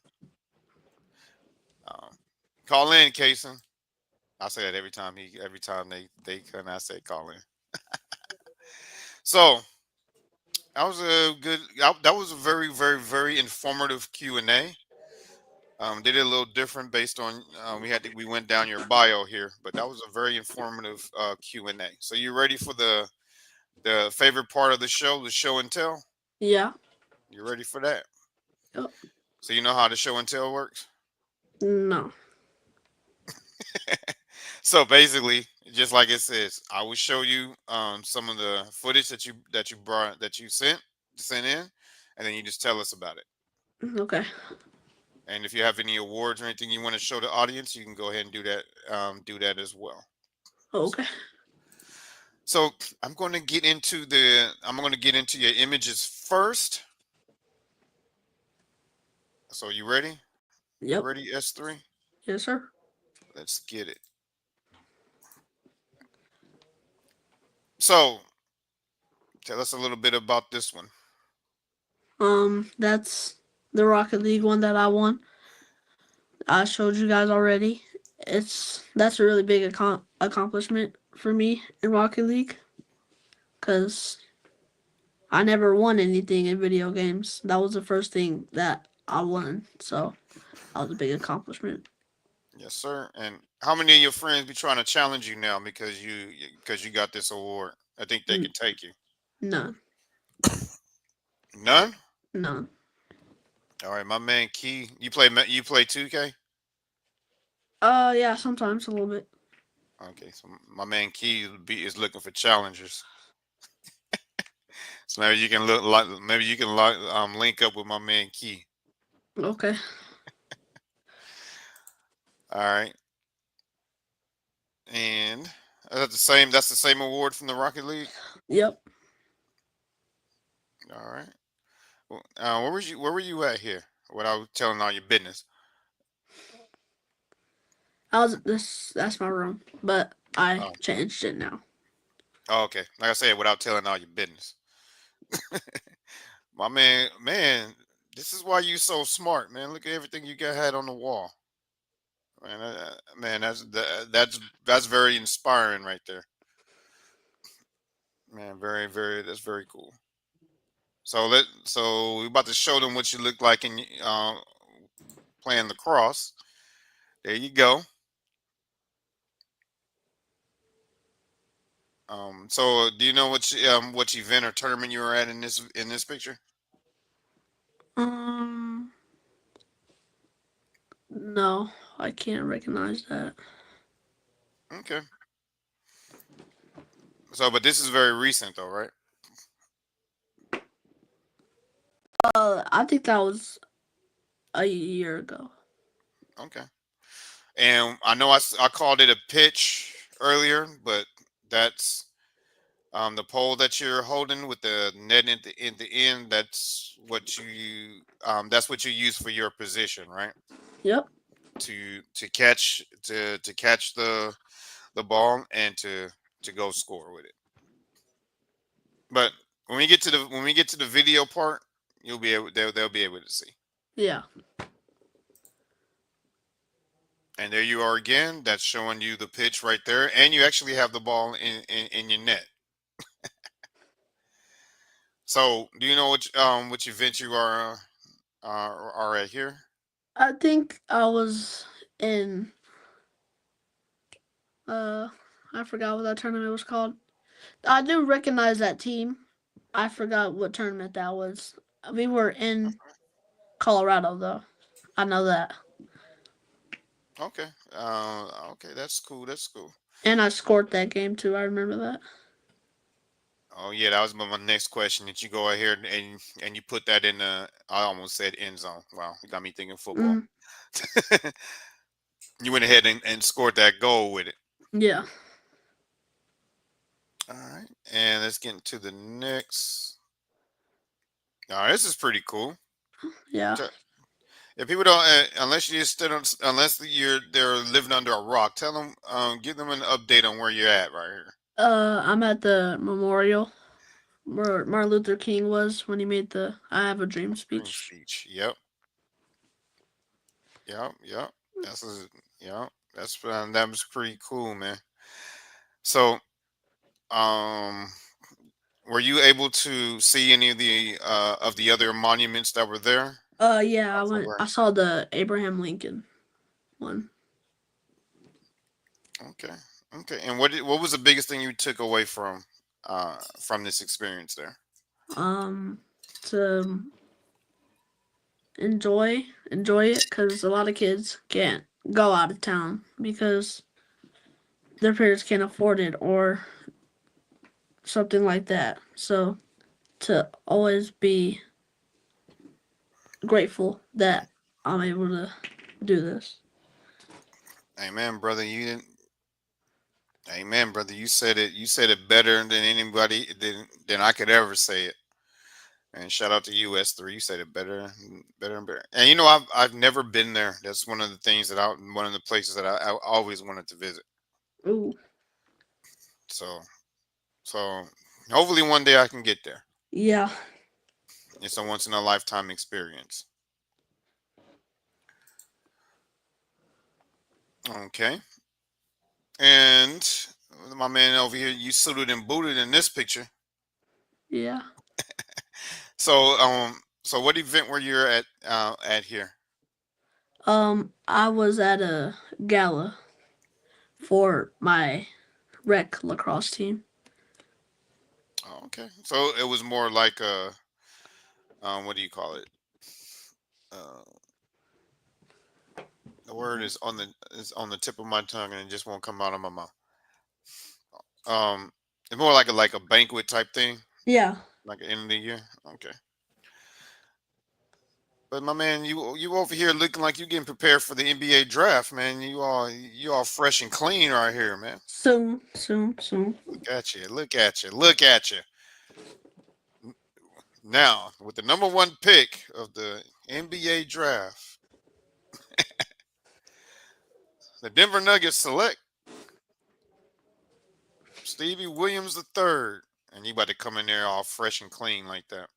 Um, call in, Kason. I say that every time they come. I say call in. So that was a that was a very informative Q&A. They did a little different based on we went down your bio here, but that was a very informative Q&A. So you ready for the favorite part of the show and tell? Yeah. You ready for that? Yep. So you know how the show and tell works. No. So basically, just like it says, I will show you some of the footage that you sent in, and then you just tell us about it. Okay. And if you have any awards or anything you want to show the audience, you can go ahead and do that as well. So, Okay. so I'm going to get into your images first. So you ready? You Yep. ready, S3? Yes, sir. Let's get it. So tell us a little bit about this one. That's the Rocket League one that I won. I showed you guys already. That's a really big accomplishment for me in Rocket League because I never won anything in video games. That was the first thing that I won, so that was a big accomplishment. Yes, sir. And how many of your friends be trying to challenge you now because you got this award? I think they N- can take you. none, None. none. All right, my man Key. You play 2K. Yeah, sometimes a little bit. Okay, so my man Key is looking for challengers. So maybe you can link up with my man Key. Okay. All right, and that's the same. That's the same award from the Rocket League. Yep. All right. Well, where were you at here? Without telling all your business. I was this. That's my room, but I Oh, changed it now. oh, okay. Like I said, without telling all your business. My man, this is why you so smart, man. Look at everything you got had on the wall, man. Man, that's very inspiring right there, man. That's very cool. So we're about to show them what you look like in playing lacrosse. There you go. So do you know which event or tournament you were at in this picture? Um, no, I can't recognize that. Okay. So, but this is very recent though, right? I think that was a year ago. Okay. And I know I called it a pitch earlier, but that's the pole that you're holding with the net in the end. That's what you use for your position, right? Yep. To catch the ball and to go score with it. But when we get to the video part, they'll be able to see. Yeah. And there you are again. That's showing you the pitch right there, and you actually have the ball in your net. So, do you know which event you are at here? I think I was in uh I forgot what that tournament was called. I do recognize that team. I forgot what tournament that was. We were in Colorado though. I know that. Okay, okay, that's cool. That's cool. And I scored that game too. I remember that. Oh yeah, that was my next question. That you go ahead and you put that in the I almost said end zone. Wow, you got me thinking football. Mm, You went ahead and scored that goal with it. yeah. All right, and let's get into the next. All right, this is pretty cool. Yeah. Ch- If people don't, unless they're living under a rock, tell them, give them an update on where you're at right here. I'm at the memorial. where Martin Luther King was when he made the "I Have a Dream" Dream speech. speech. Yep. Yep. Yep. That's a, yep. That was pretty cool, man. So, um, were you able to see any of the other monuments that were there? Yeah, I From went. where? I saw the Abraham Lincoln one. Okay. Okay. And what was the biggest thing you took away from this experience there? Um, to enjoy it because a lot of kids can't go out of town because their parents can't afford it or something like that. So to always be grateful that I'm able to do this. Amen, brother. You didn't. Amen, brother. You said it. You said it better than anybody than I could ever say it. And shout out to US 3. You said it better, better and better. And I've never been there. That's one of the things one of the places that I always wanted to visit. Ooh, So so hopefully one day I can get there. yeah, It's a once in a lifetime experience. Okay. And my man over here, you suited and booted in this picture. yeah. So what event were you at here? I was at a gala for my rec lacrosse team. Oh, okay. So it was more like what do you call it? Uh, the word is on the tip of my tongue and it just won't come out of my mouth. Um, it's more like a banquet type thing, Yeah. like at the end of the year. Okay. But my man, you over here looking like you getting prepared for the NBA draft, man. You all fresh and clean right here, man. Soon, soon, soon. Look at you, look at you, look at you. Now, with the number one pick of the NBA draft, the Denver Nuggets select Stevie Williams III. And you about to come in there all fresh and clean like that.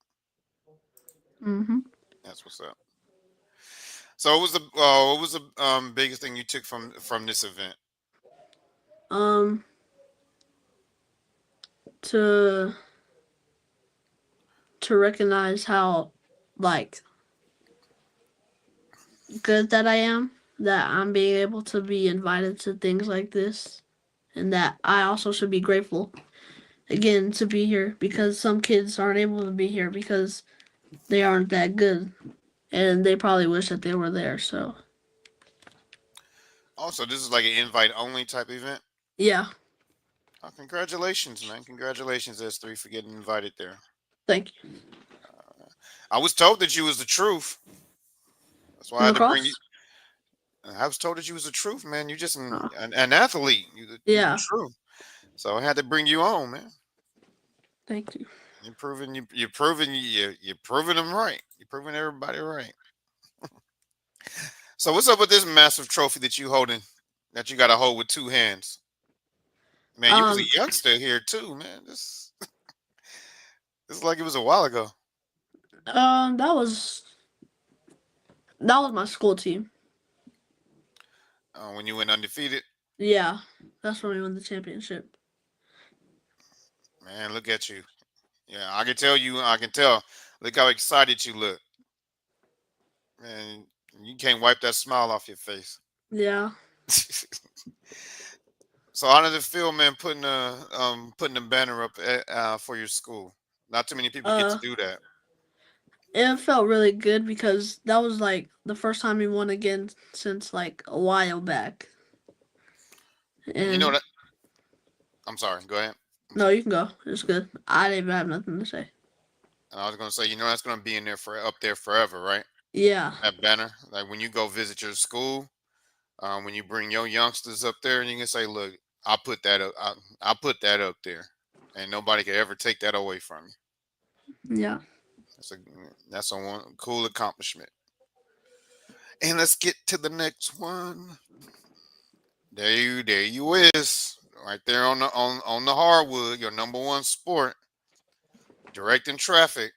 Mm-hmm. That's what's up. So what was the biggest thing you took from this event? Um, to recognize how like good that I am, that I'm being able to be invited to things like this, and that I also should be grateful again to be here because some kids aren't able to be here because they aren't that good and they probably wish that they were there. So, Also, this is like an invite only type event. yeah, Oh, congratulations, man! Congratulations, S3, for getting invited there. thank you. I was told that you was the truth. That's why I In had to bring you. lacrosse? I was told that you was the truth, man. You just Uh, an athlete. You the yeah, truth. So I had to bring you on, man. thank you. You're proving them right. You're proving everybody right. So what's up with this massive trophy that you holding? That you got to hold with two hands, man. You was a Um, youngster here too, man. This is like it was a while ago um, that was that was my school team. when you went undefeated. Yeah, that's when we won the championship. Man, look at you. Yeah, I can tell you. I can tell. Look how excited you look, man. You can't wipe that smile off your face. Yeah. So how did it feel, man, putting the banner up for your school? Not too many people get to Uh, do that. it felt really good because that was like the first time we won again since like a while back. And you know And that. I'm sorry. Go ahead. no, you can go. It's good. I didn't even have nothing to say. And I was gonna say, that's gonna be in there for up there forever, right? Yeah. That banner. Like when you go visit your school, when you bring your youngsters up there, and you can say, "Look, I put that up. I put that up there, and nobody can ever take that away from you." Yeah. That's a that's a one cool accomplishment. And let's get to the next one. There you is, right there on the hardwood, your number one sport. directing traffic.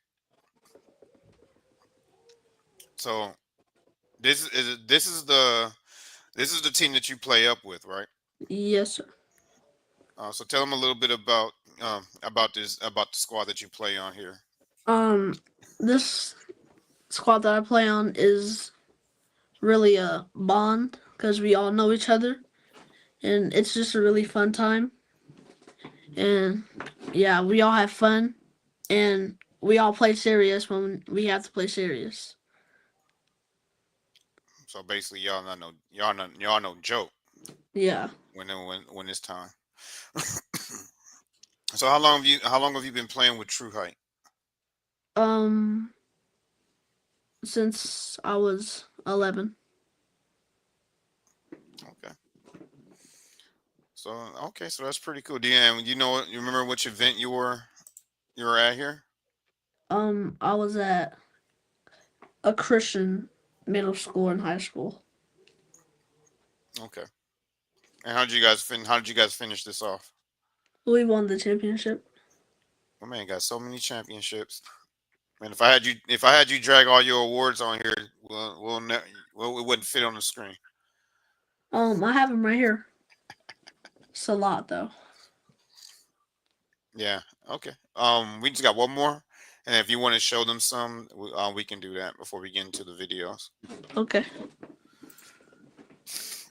So this is the team that you play up with, right? Yes, sir. So tell them a little bit about the squad that you play on here. This squad that I play on is really a bond because we all know each other, and it's just a really fun time. And yeah, we all have fun, and we all play serious when we have to play serious. So basically, y'all no joke Yeah. when it's time. So how long have you been playing with True Height? Um, since I was 11. Okay. So okay, so that's pretty cool. Do you and you know what you remember which event you were at here? I was at a Christian middle school and high school. Okay. And how did you guys finish this off? We won the championship. My man got so many championships. Man, if I had you drag all your awards on here, well, it wouldn't fit on the screen. I have them right here. It's a lot though. Yeah. Okay. We just got one more, and if you want to show them some, we can do that before we get into the videos. Okay.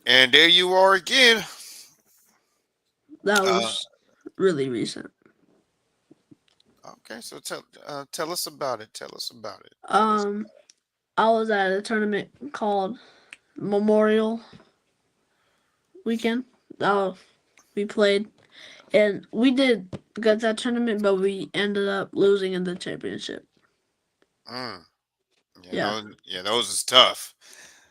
And there you are again. That Uh, was really recent. okay. So tell us about it. Tell us about it. Tell us. Um, I was at a tournament called Memorial Weekend. Uh, we played and we did get that tournament, but we ended up losing in the championship. Mm, yeah, Yeah, those is tough.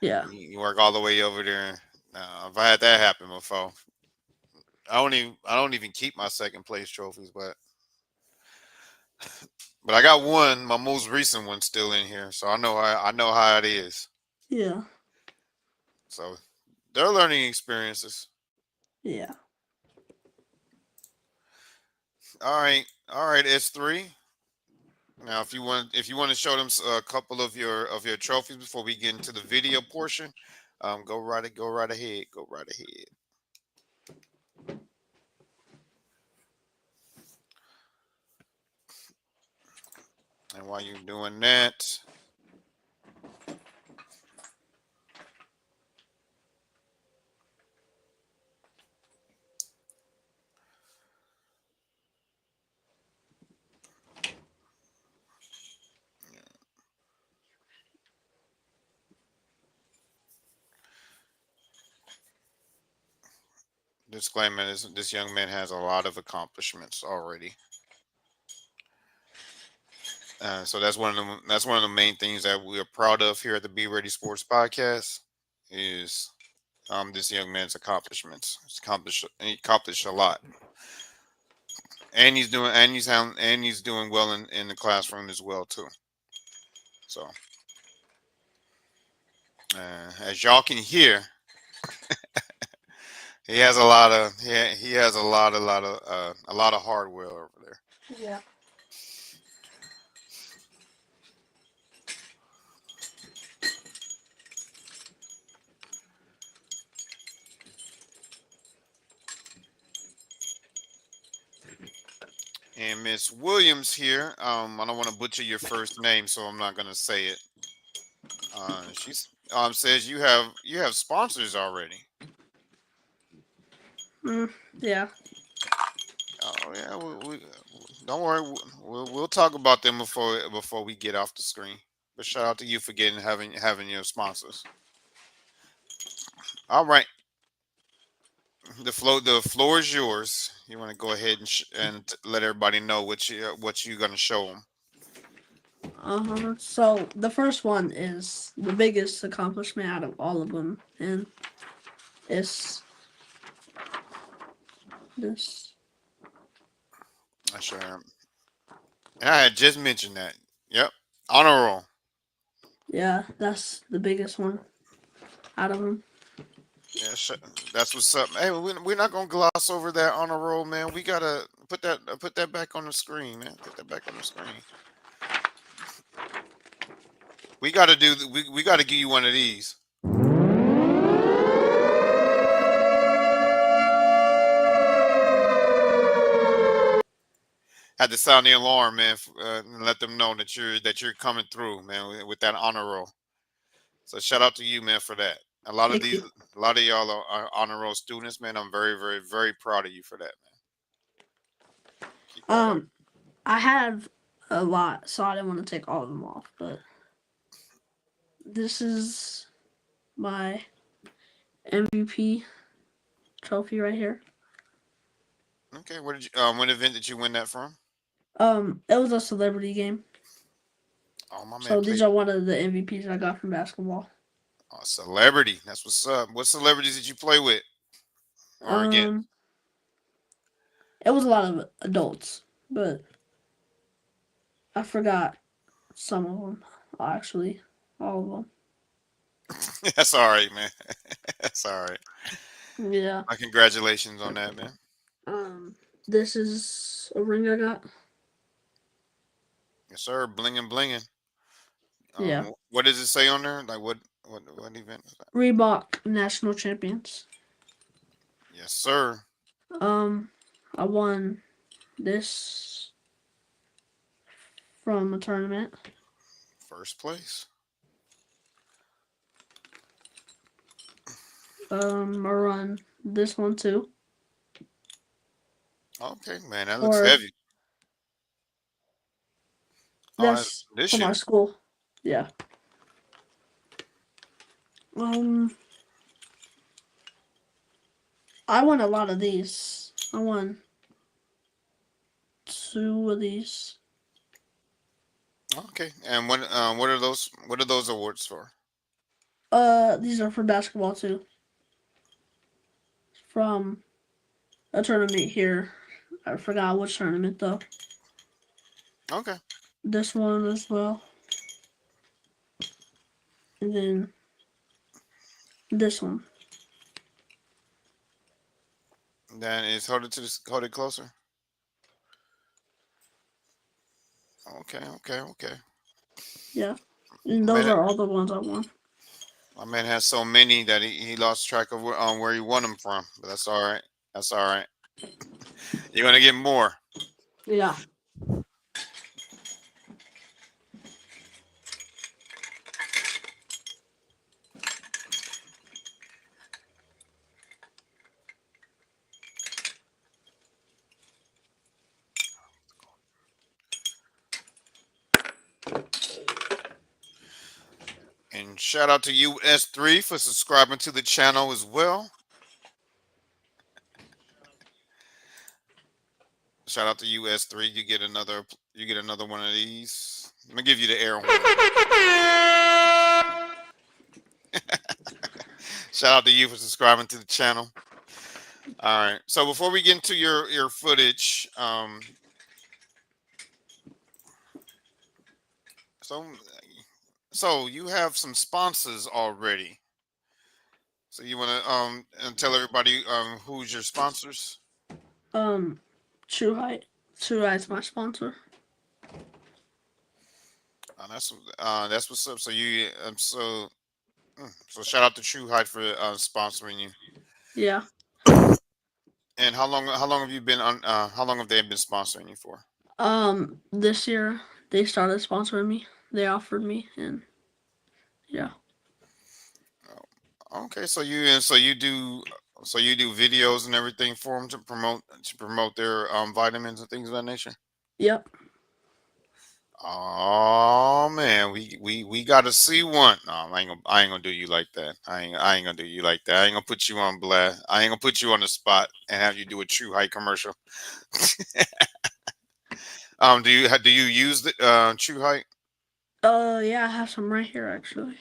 yeah, You work all the way over there. If I had that happen before, I don't even keep my second place trophies, but I got one, my most recent one, still in here, so I know how it is. yeah, So they're learning experiences. yeah. All right, S3. Now, if you want to show them a couple of your trophies before we get into the video portion, go right ahead, go right ahead. And while you're doing that, disclaimer: this young man has a lot of accomplishments already. So that's one of the main things that we are proud of here at the Be Ready Sports Podcast is this young man's accomplishments. He accomplished a lot, and he's doing well in the classroom as well too. So as y'all can hear, he has he has a lot of hardware over there. Yeah. And Miss Williams here, I don't want to butcher your first name, so I'm not gonna say it. She's says you have sponsors already. Mm, yeah. Oh yeah, don't worry, we'll talk about them before we get off the screen. But shout out to you for having your sponsors. All right, the floor is yours. You want to go ahead and let everybody know what you're gonna show them. So the first one is the biggest accomplishment out of all of them, and it's this. I sure am. And I had just mentioned that. Yep, honor roll. Yeah, that's the biggest one out of them. Yeah, that's what's up. Hey, we're not gonna gloss over that honor roll, man. We gotta put that back on the screen, man. Put that back on the screen. We got to do. We got to give you one of these. Had to sound the alarm, man, and let them know that you're coming through, man, with that honor roll. So shout out to you, man, for that. Thank you. A lot of y'all are honor roll students, man. I'm very, very, very proud of you for that, man. Keep that up. Um, I have a lot, so I didn't want to take all of them off. But this is my MVP trophy right here. Okay, where did you? What event did you win that from? It was a celebrity game. Oh, my man So these played are one of the MVPs I got from basketball. celebrity. That's what's up. What celebrities did you play with or against? Um, it was a lot of adults, but I forgot some of them. Actually, all of them. That's all right, man. That's all right. Yeah. My congratulations on that, man. Um, this is a ring I got. Yes, sir. Blinging, blinging. Yeah. What does it say on there? Like what event is that? Reebok National Champions. Yes, sir. Um, I won this from a tournament. First place. I run this one too Okay, man. That looks for heavy. Oh, that's that's this for my year. school. Yeah. Um, I won a lot of these. I won two of these. Okay. And what are those? What are those awards for? These are for basketball too. From a tournament here. I forgot which tournament though. Okay. This one as well. And then this one. Then it's hold it closer. Okay. Okay. Okay. Yeah. And My those man, are all the ones I won. my man has so many that he lost track of where he won them from. But that's all right. That's all right. You're gonna get more. Yeah. And shout out to US3 for subscribing to the channel as well. Shout out to US3. You get another one of these. Let me give you the air horn. Shout out to you for subscribing to the channel. All right. So before we get into your footage, so so you have some sponsors already. So you want to and tell everybody who's your sponsors? Um, True Height. True Height's my sponsor. That's what's up. So you so shout out to True Height for sponsoring you. Yeah. And how long have you been on? How long have they been sponsoring you for? This year they started sponsoring me. They offered me, and yeah. Okay, so you do videos and everything for them to promote their vitamins and things of that nature. Yep. Oh man, we got to see one. No, I ain't gonna do you like that. I ain't gonna do you like that. I ain't gonna put you on blast. I ain't gonna put you on the spot and have you do a True Height commercial. Do you use the True Height? Yeah, I have some right here actually.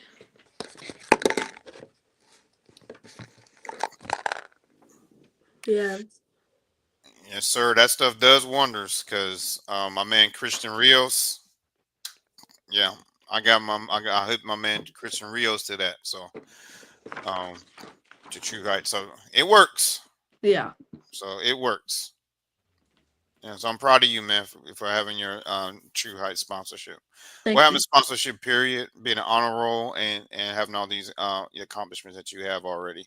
Yeah. Yes, sir. That stuff does wonders because my man Christian Rios. Yeah, I hooked my man Christian Rios to that. So um to True Height. So it works. Yeah. So it works. Yeah, so I'm proud of you, man, for having your True Heights sponsorship. Well, Thank having you. sponsorship, period, being an honor roll, and having all these accomplishments that you have already.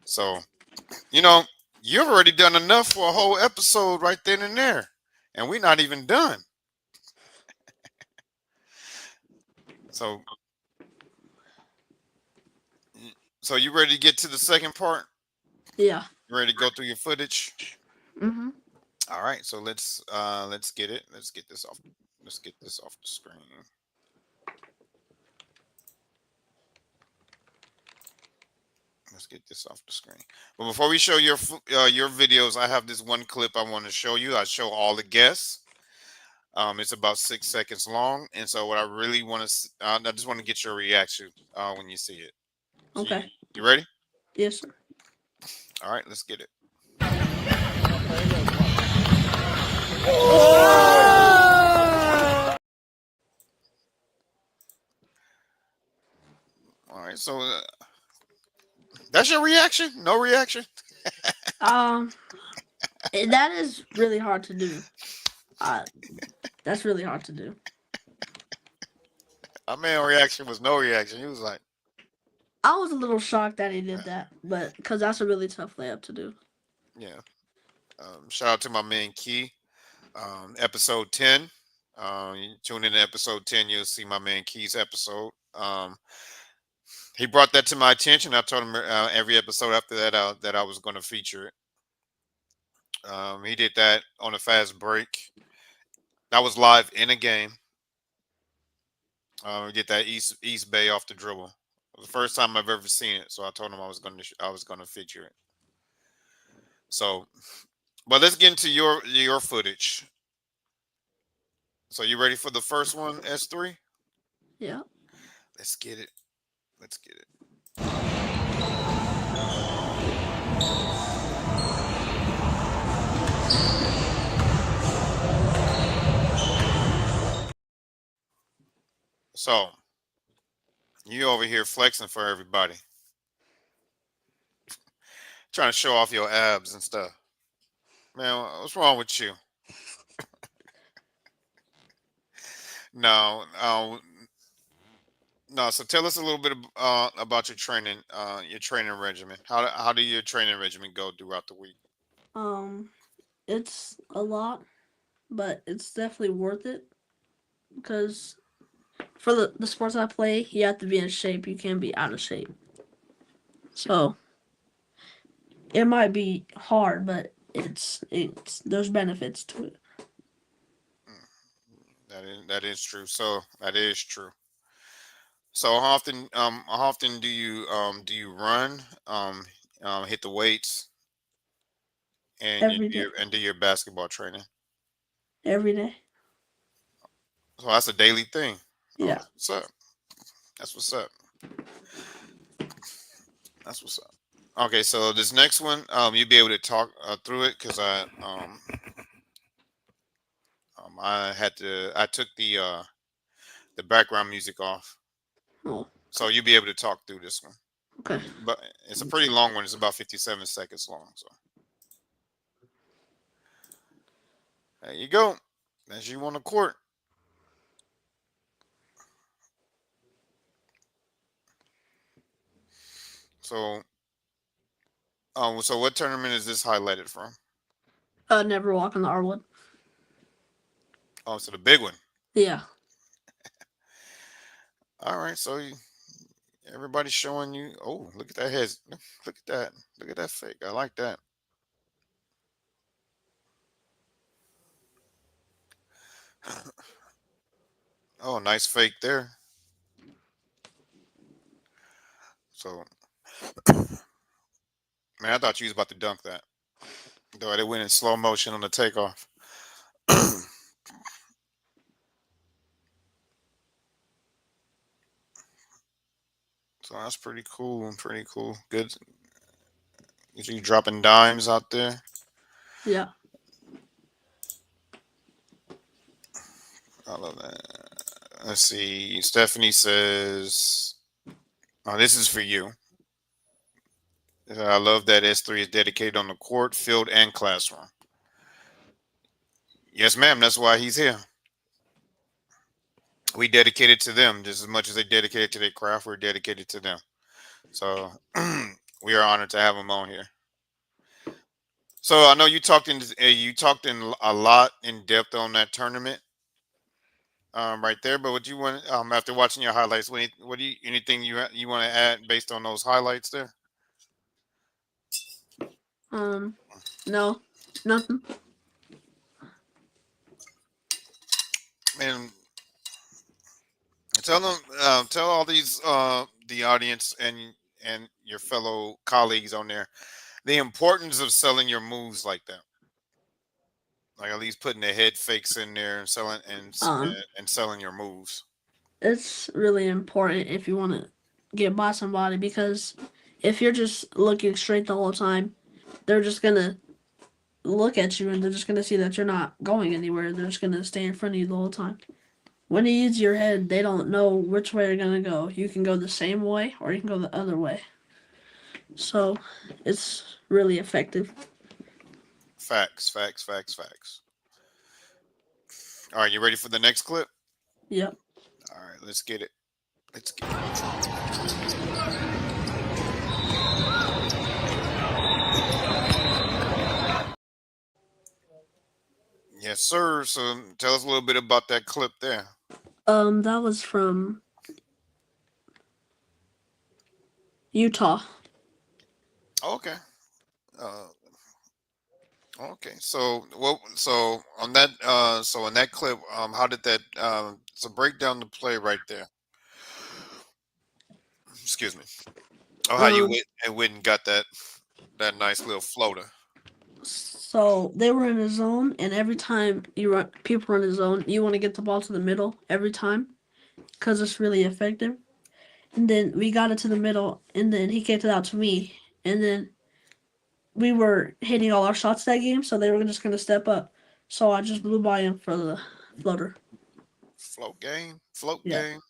So you know, you've already done enough for a whole episode right then and there, and we're not even done. So, so you ready to get to the second part? Yeah. You ready to go through your footage? Mhm. All right, so let's get it. Let's get this off. Let's get this off the screen. Let's get this off the screen. But before we show your videos, I have this one clip I want to show you. I show all the guests. It's about 6 seconds long, and so what I really want to, I just want to get your reaction when you see it. So Okay. you ready? Yes, sir. All right, let's get it. All right, so that's your reaction? No reaction? Um, that is really hard to do. Uh, that's really hard to do. My man reaction was no reaction. He was like, I was a little shocked that he did that, but because that's a really tough layup to do. yeah. Shout out to my man Key. Episode 10. You tune in to episode 10, you'll see my man Key's episode. He brought that to my attention. I told him every episode after that that I was going to feature it. He did that on a fast break. That was live in a game. Get that East Bay off the dribble. It was the first time I've ever seen it, so I told him I was going to feature it. So, but let's get into your footage. So you ready for the first one, S3? Yeah. Let's get it. Let's get it. So you over here flexing for everybody, trying to show off your abs and stuff. Man, what's wrong with you? No, no. So tell us a little bit about your training regimen. How do your training regimen go throughout the week? Um, it's a lot, but it's definitely worth it because for the sports I play, you have to be in shape. You can't be out of shape. So it might be hard, but it's there's benefits to it. Mm, that is true. So that is true. So how often do you run hit the weights and Every day. do your basketball training? Every day. So that's a daily thing. Oh, Yeah. that's what's up. That's what's up. That's what's up. Okay, so this next one, you'll be able to talk through it because I took the background music off, Oh. so you'll be able to talk through this one. Okay. But it's a pretty long one. It's about 57 seconds long. So there you go. As you on the court. So, so what tournament is this highlighted from? Never walk on the Arwood. Oh, so the big one. Yeah. All right, so everybody's showing you. Oh, look at that head. Look at that. Look at that fake. I like that. Oh, nice fake there. So, man, I thought you was about to dunk that. Though they went in slow motion on the takeoff. So that's pretty cool. Pretty cool. Good. Is you dropping dimes out there? Yeah. I love that. Let's see. Stephanie says, "Oh, this is for you." I love that S3 is dedicated on the court, field, and classroom. Yes, ma'am. That's why he's here. We dedicated to them just as much as they dedicated to their craft. We're dedicated to them. So we are honored to have him on here. So I know you talked in a lot in depth on that tournament right there. But what you want after watching your highlights? What do you anything you want to add based on those highlights there? No, nothing. And tell them, tell all these the audience and your fellow colleagues on there the importance of selling your moves like that. Like at least putting the head fakes in there and Um, and selling your moves. it's really important if you want to get by somebody because if you're just looking straight the whole time, they're just gonna look at you and they're just gonna see that you're not going anywhere. They're just gonna stay in front of you the whole time. When you use your head, they don't know which way you're gonna go. You can go the same way or you can go the other way. So it's really effective. Facts, facts, facts, facts. All right, you ready for the next clip? Yep. All right, let's get it. Let's get it. Yes, sir. So tell us a little bit about that clip there. That was from Utah. Okay. Uh, okay. So what? So on that. So in that clip, how did that? So break down the play right there. Excuse me. Oh, how you Um, went and got that nice little floater. so they were in a zone, and every time you run, people run a zone, you want to get the ball to the middle every time because it's really effective. And then we got it to the middle, and then he kicked it out to me, and then we were hitting all our shots that game, so they were just gonna step up. So I just blew by him for the floater. Float game. Float Yeah. game.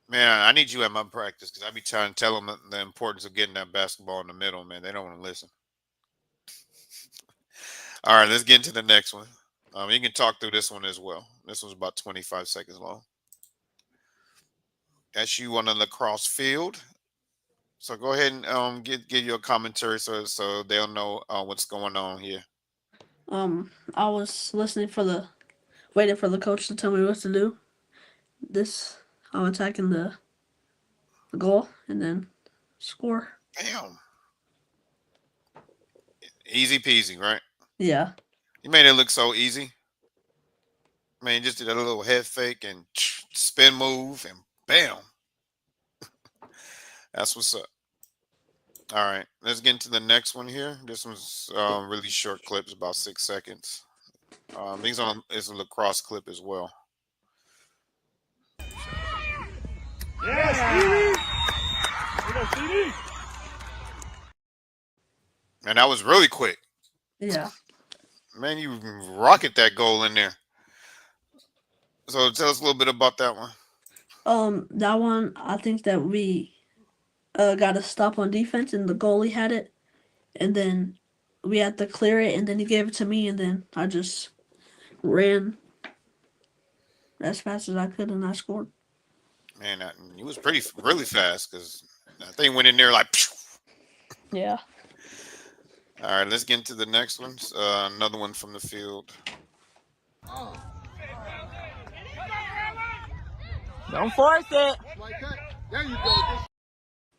Man, I need you at my practice because I be trying to tell them the importance of getting that basketball in the middle. Man, they don't want to listen. All right, let's get into the next one. You can talk through this one as well. This one's about 25 seconds long. That's you on the lacrosse field. So go ahead and give you a commentary so they'll know what's going on here. I was listening for the waiting for the coach to tell me what to do. This I'm attacking the goal and then score. Damn, easy peasy, right? Yeah. You made it look so easy. Man, you just did a little head fake and spin move and bam. That's what's up. All right, let's get into the next one here. This one's really short clips, about 6 seconds. These on is a lacrosse clip as well. Yeah, Stevie! You know, Stevie! And that was really quick. Yeah. Man, you rocket that goal in there. So tell us a little bit about that one. That one I think that we got a stop on defense and the goalie had it, and then we had to clear it, and then he gave it to me, and then I just ran as fast as I could, and I scored. Man, he was really fast because that thing went in there like. Phew. Yeah. All right, let's get into the next one. Another one from the field. Don't force it! There you go.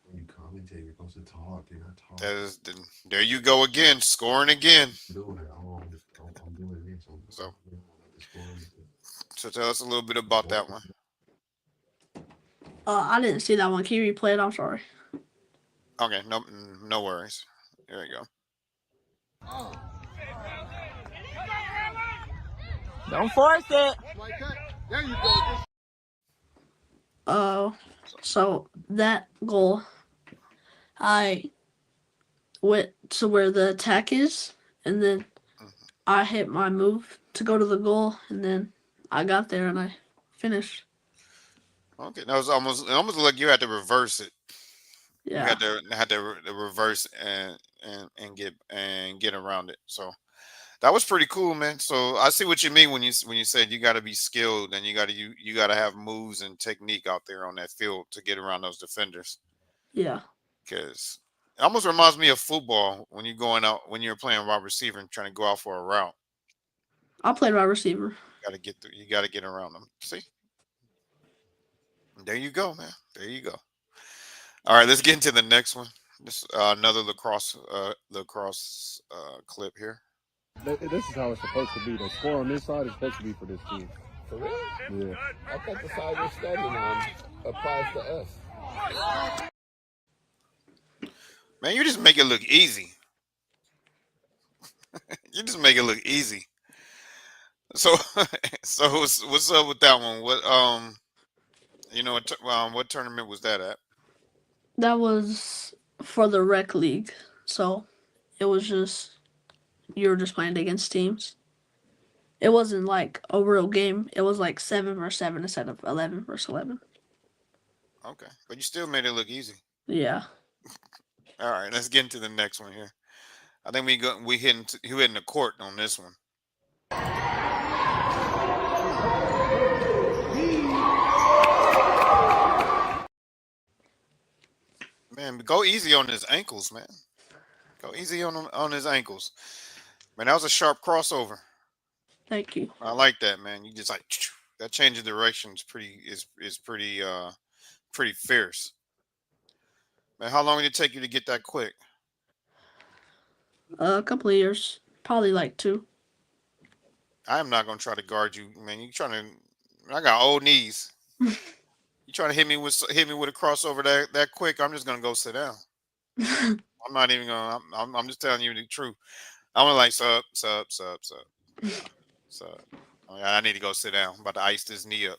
When you commentate, you're supposed to talk. You're not talking. There you go again, scoring again. Doing it. I'm doing it. So, so tell us a little bit about that one. I didn't see that one. Can you replay it? I'm sorry. Okay, no worries. There you go. Don't force it! There you go. Oh, so that goal, I went to where the attack is, and then I hit my move to go to the goal, and then I got there and I finished. Okay, that was almost like you had to reverse it. Yeah. You had to reverse and get around it. So That was pretty cool, man. So I see what you mean when you said you got to be skilled and you got to have moves and technique out there on that field to get around those defenders. Yeah, Because it almost reminds me of football when you're going out when you're playing wide receiver and trying to go out for a route. I played wide receiver. Got to get through. You got to get around them. See, there you go, man. There you go. All right, let's get into the next one. This another lacrosse clip here. This is how it's supposed to be. The score on this side is supposed to be for this team. For real? Yeah. I thought the side we're standing on applies to us. Man, you just make it look easy. You just make it look easy. So, so what's up with that one? What tournament was that at? That was for the rec league, so it was just you were just playing against teams. It wasn't like a real game. It was like 7-versus-7 instead of 11-versus-11. Okay, but you still made it look easy. Yeah. All right, let's get into the next one here. I think we hitting the court on this one. Man, go easy on his ankles, man. Go easy on his ankles. Man, that was a sharp crossover. Thank you. I like that, man. You just like that change of direction is pretty fierce. Man, how long did it take you to get that quick? A couple of years, probably like 2. I am not gonna try to guard you, man. I got old knees. You trying to hit me with a crossover that quick? I'm just gonna go sit down. I'm not even gonna. I'm just telling you the truth. I'm gonna like sup. I need to go sit down. I'm about to ice this knee up.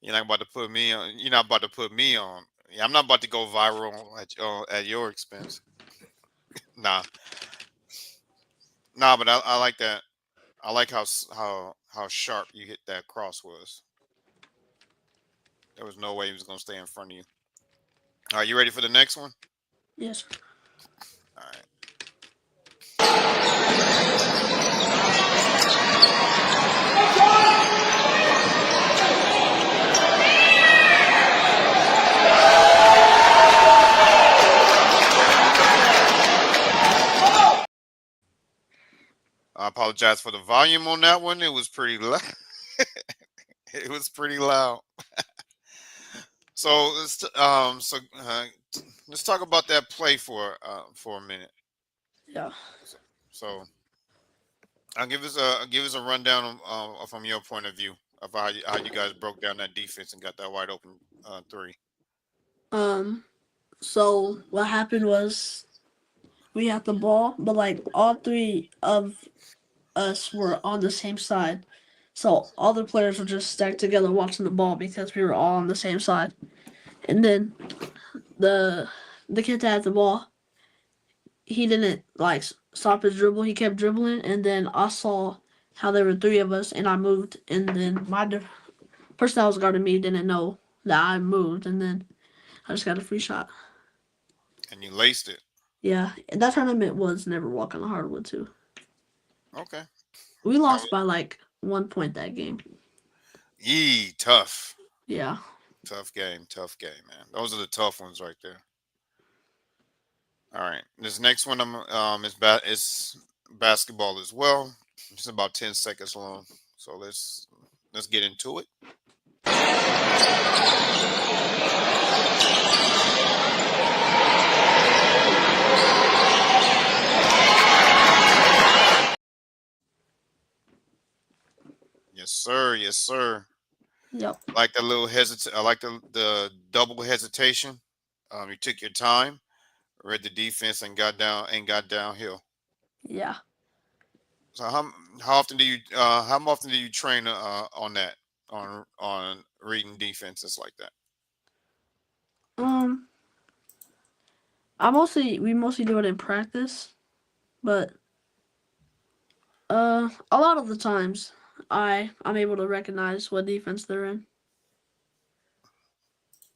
You're not about to put me on. You're not about to put me on. Yeah, I'm not about to go viral at your expense. Nah, but I like that. I like how sharp you hit that cross was. There was no way he was gonna stay in front of you. All right, you ready for the next one? Yes. All right. I apologize for the volume on that one. It was pretty loud. It was pretty loud. So let's talk about that play for a minute. Yeah. So I'll give us a rundown from your point of view of how you guys broke down that defense and got that wide open 3. So what happened was we had the ball, but like all 3 of us were on the same side. So all the players were just stacked together watching the ball because we were all on the same side. And then the kid that had the ball, he didn't like stop his dribble. He kept dribbling, and then I saw how there were 3 of us, and I moved, and then person that was guarding me didn't know that I moved, and then I just got a free shot. And you laced it. Yeah, and that tournament was Never Walk on the Hardwood too. Okay. We lost by like 1 point that game. Tough. Yeah. Tough game, man. Those are the tough ones right there. All right, this next one is basketball as well. It's about 10 seconds long, so let's get into it. Yes, sir. Yes, sir. Yep. I like that little I like the double hesitation. You took your time, read the defense, and got downhill. Yeah. So how often do you train on that on reading defenses like that? We mostly do it in practice, but a lot of the times I'm able to recognize what defense they're in.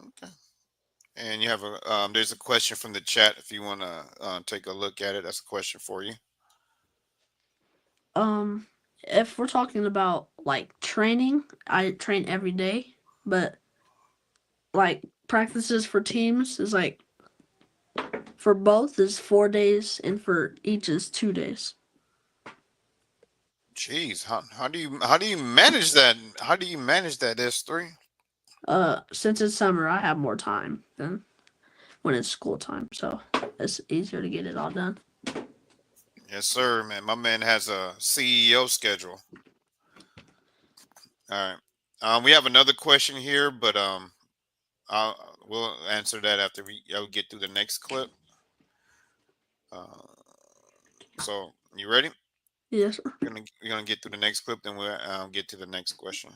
Okay. And you have there's a question from the chat if you want to take a look at it. That's a question for you. If we're talking about like training, I train every day, but like practices for teams is like for both is 4 days and for each is 2 days. Jeez, how do you manage that? How do you manage that, S3? Since it's summer, I have more time than when it's school time, so it's easier to get it all done. Yes, sir, man. My man has a CEO schedule. All right. We have another question here, but we'll answer that after we get through the next clip. So you ready? Yes, sir. We're gonna get through the next clip, then we'll get to the next question.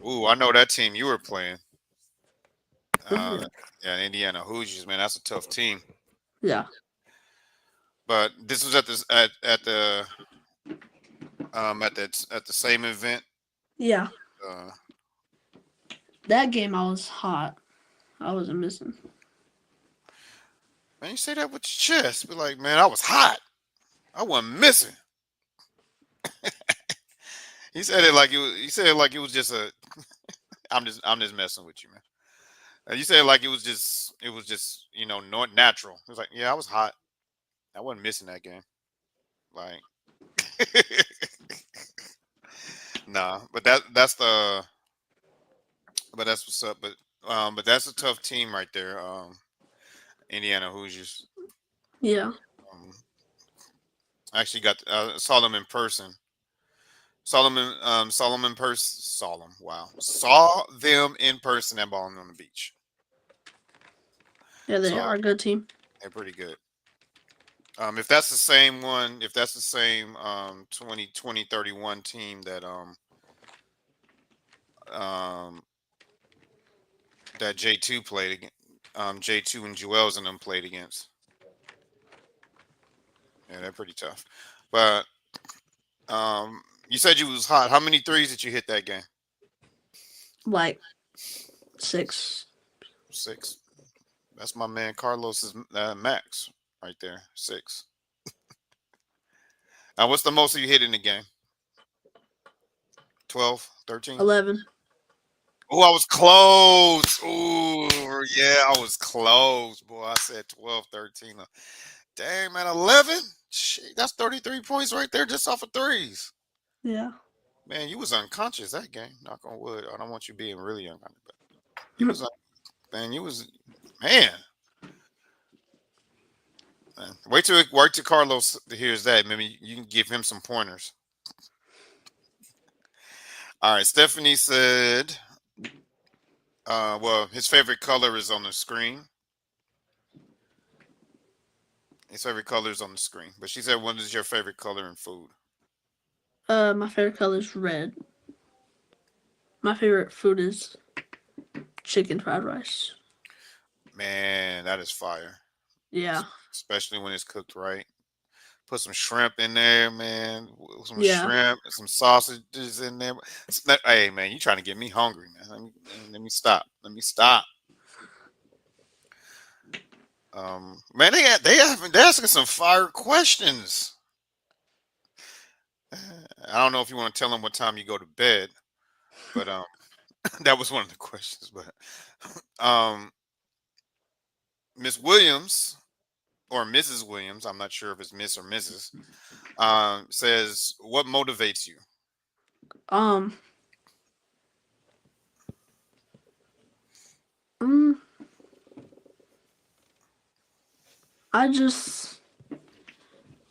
Ooh, I know that team you were playing. Yeah, Indiana Hoosiers, man. That's a tough team. Yeah. But this was at the same event. Yeah. Uh, That game I was hot. I wasn't missing. Man, you say that with your chest. Be like, man, I was hot. I wasn't missing. He said it like it was. He said it like it was just a. I'm just messing with you, man. You said it like it was just not natural. It was like, yeah, I was hot. I wasn't missing that game. Like, nah. But that's what's up. But that's a tough team right there. Indiana Hoosiers. Yeah. I actually saw them in person. Wow. Saw them in person at Ballin' on the Beach. Yeah, they So are a good team. they're pretty good. If that's the same 2031 team that J2 played against, J2 and Jewels and them played against. Yeah, they're pretty tough. But you said you was hot. How many threes did you hit that game? Like 6. 6. That's my man Carlos's max right there. 6. Now, what's the most you hit in the game? 12, 13? 11. Oh, I was close. Oh, yeah, I was close, boy. I said 12, 13. Dang, man, 11? Shit, that's 33 points right there just off of threes. Yeah. Man, you was unconscious that game. Knock on wood. I don't want you being really unconscious, but you was, man. Wait till Carlos hears that. Maybe you can give him some pointers. All right, Stephanie said, well, his favorite color is on the screen. His favorite color is on the screen. But she said, what is your favorite color in food? My favorite color is red. My favorite food is chicken fried rice. Man, that is fire. Yeah. Especially when it's cooked right. Put some shrimp in there, man. Some Yeah. shrimp, some sausages in there. Hey, man, you trying to get me hungry, man. Let me stop. Man, they're asking some fire questions. I don't know if you want to tell them what time you go to bed, but that was one of the questions. But Miss Williams or Mrs. Williams, I'm not sure if it's Miss or Mrs. Says, what motivates you? I just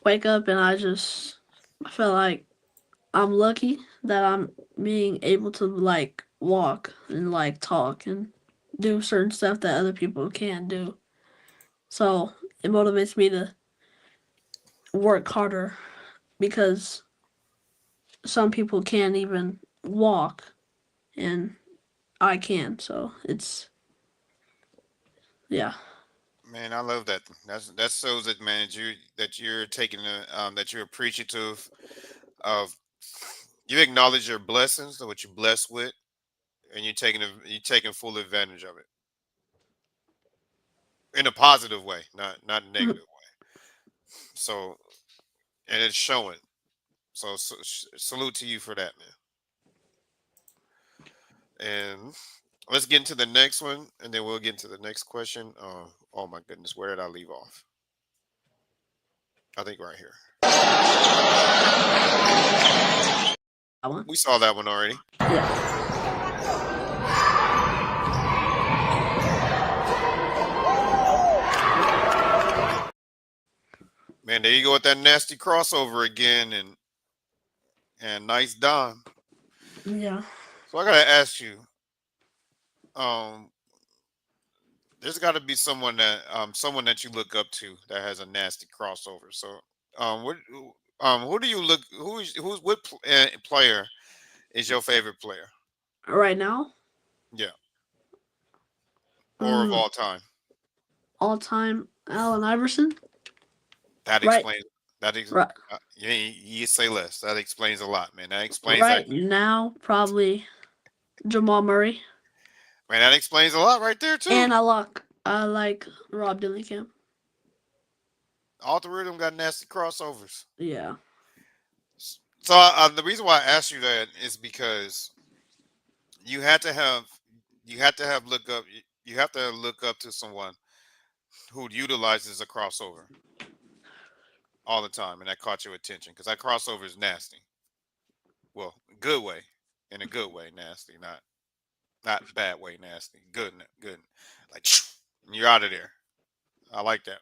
wake up and I feel like I'm lucky that I'm being able to like walk and like talk and do certain stuff that other people can't do. So it motivates me to work harder because some people can't even walk and I can. So yeah. Man, I love that. That shows it, man. That you're taking that you're appreciative of. You acknowledge your blessings, what you're blessed with. and you're taking full advantage of it in a positive way, not negative way. So, and it's showing. So, salute to you for that, man. And let's get into the next one, and then we'll get into the next question. Oh my goodness, where did I leave off? I think right here. That one? We saw that one already. Yeah. Man, there you go with that nasty crossover again, and nice dime. Yeah. So I gotta ask you, there's got to be someone that you look up to that has a nasty crossover. So, who do you look? Player is your favorite player? Right now, Yeah, or of all time? all time, Allen Iverson. That Right. explains. That is. Right. You say less. That explains a lot, man. That explains Right that. now, probably Jamal Murray. Man, that explains a lot right there too. And I like Rob Dillingham. All three of them got nasty crossovers. Yeah. So the reason why I asked you that is because you had to have look up. You have to look up to someone who utilizes a crossover all the time, and that caught your attention because that crossover is nasty. Well, good way, in a good way, nasty, not bad way, nasty. Good, good. Like you're out of there. I like that.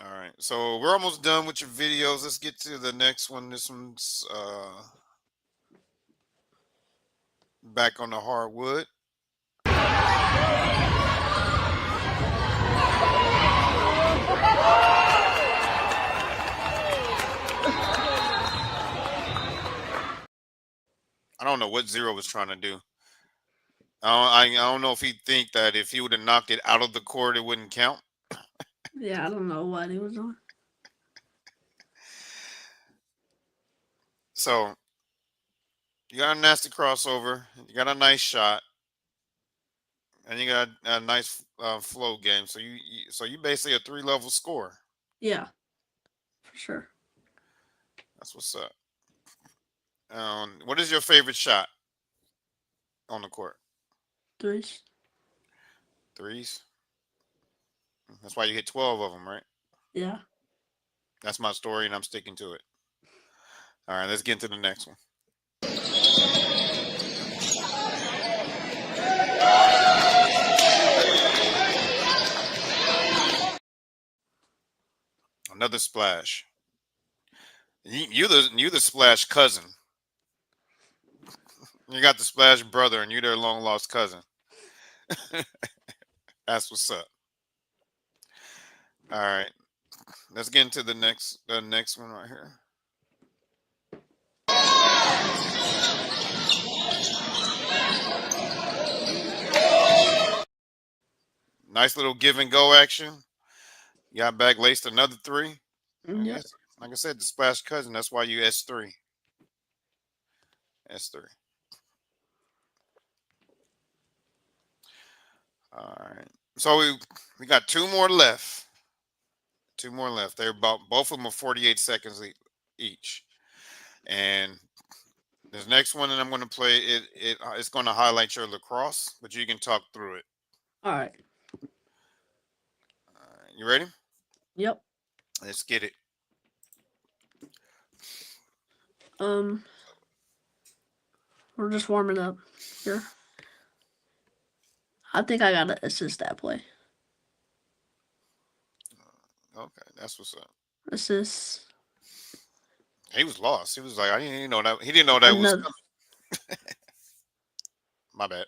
All right, so we're almost done with your videos. Let's get to the next one. This one's back on the hardwood. I don't know what Zero was trying to do. I don't know if he think that if he would have knocked it out of the court, it wouldn't count. Yeah, I don't know what he was doing. So you got a nasty crossover, you got a nice shot, and you got a nice flow game. So you basically a 3-level scorer. Yeah, for sure. That's what's up. What is your favorite shot on the court? Threes. Threes. That's why you hit 12 of them, right? Yeah. That's my story, and I'm sticking to it. All right, let's get into the next one. Another splash. You the splash cousin. You got the splash brother, and you're their long lost cousin. That's what's up. All right, let's get into the next one right here. Nice little give and go action. You got back laced another 3. Yeah. Like I said, the splash cousin. That's why you S3. S3. All right. So we got 2 more left. 2 more left. They're both of them are 48 seconds each. And this next one that I'm going to play, it's going to highlight your lacrosse, but you can talk through it. All right. You ready? Yep. Let's get it. We're just warming up here. I think I gotta assist that play. Okay, that's what's up. Assist. He was lost. He was like, I didn't even know that. He didn't know that was coming. My bad.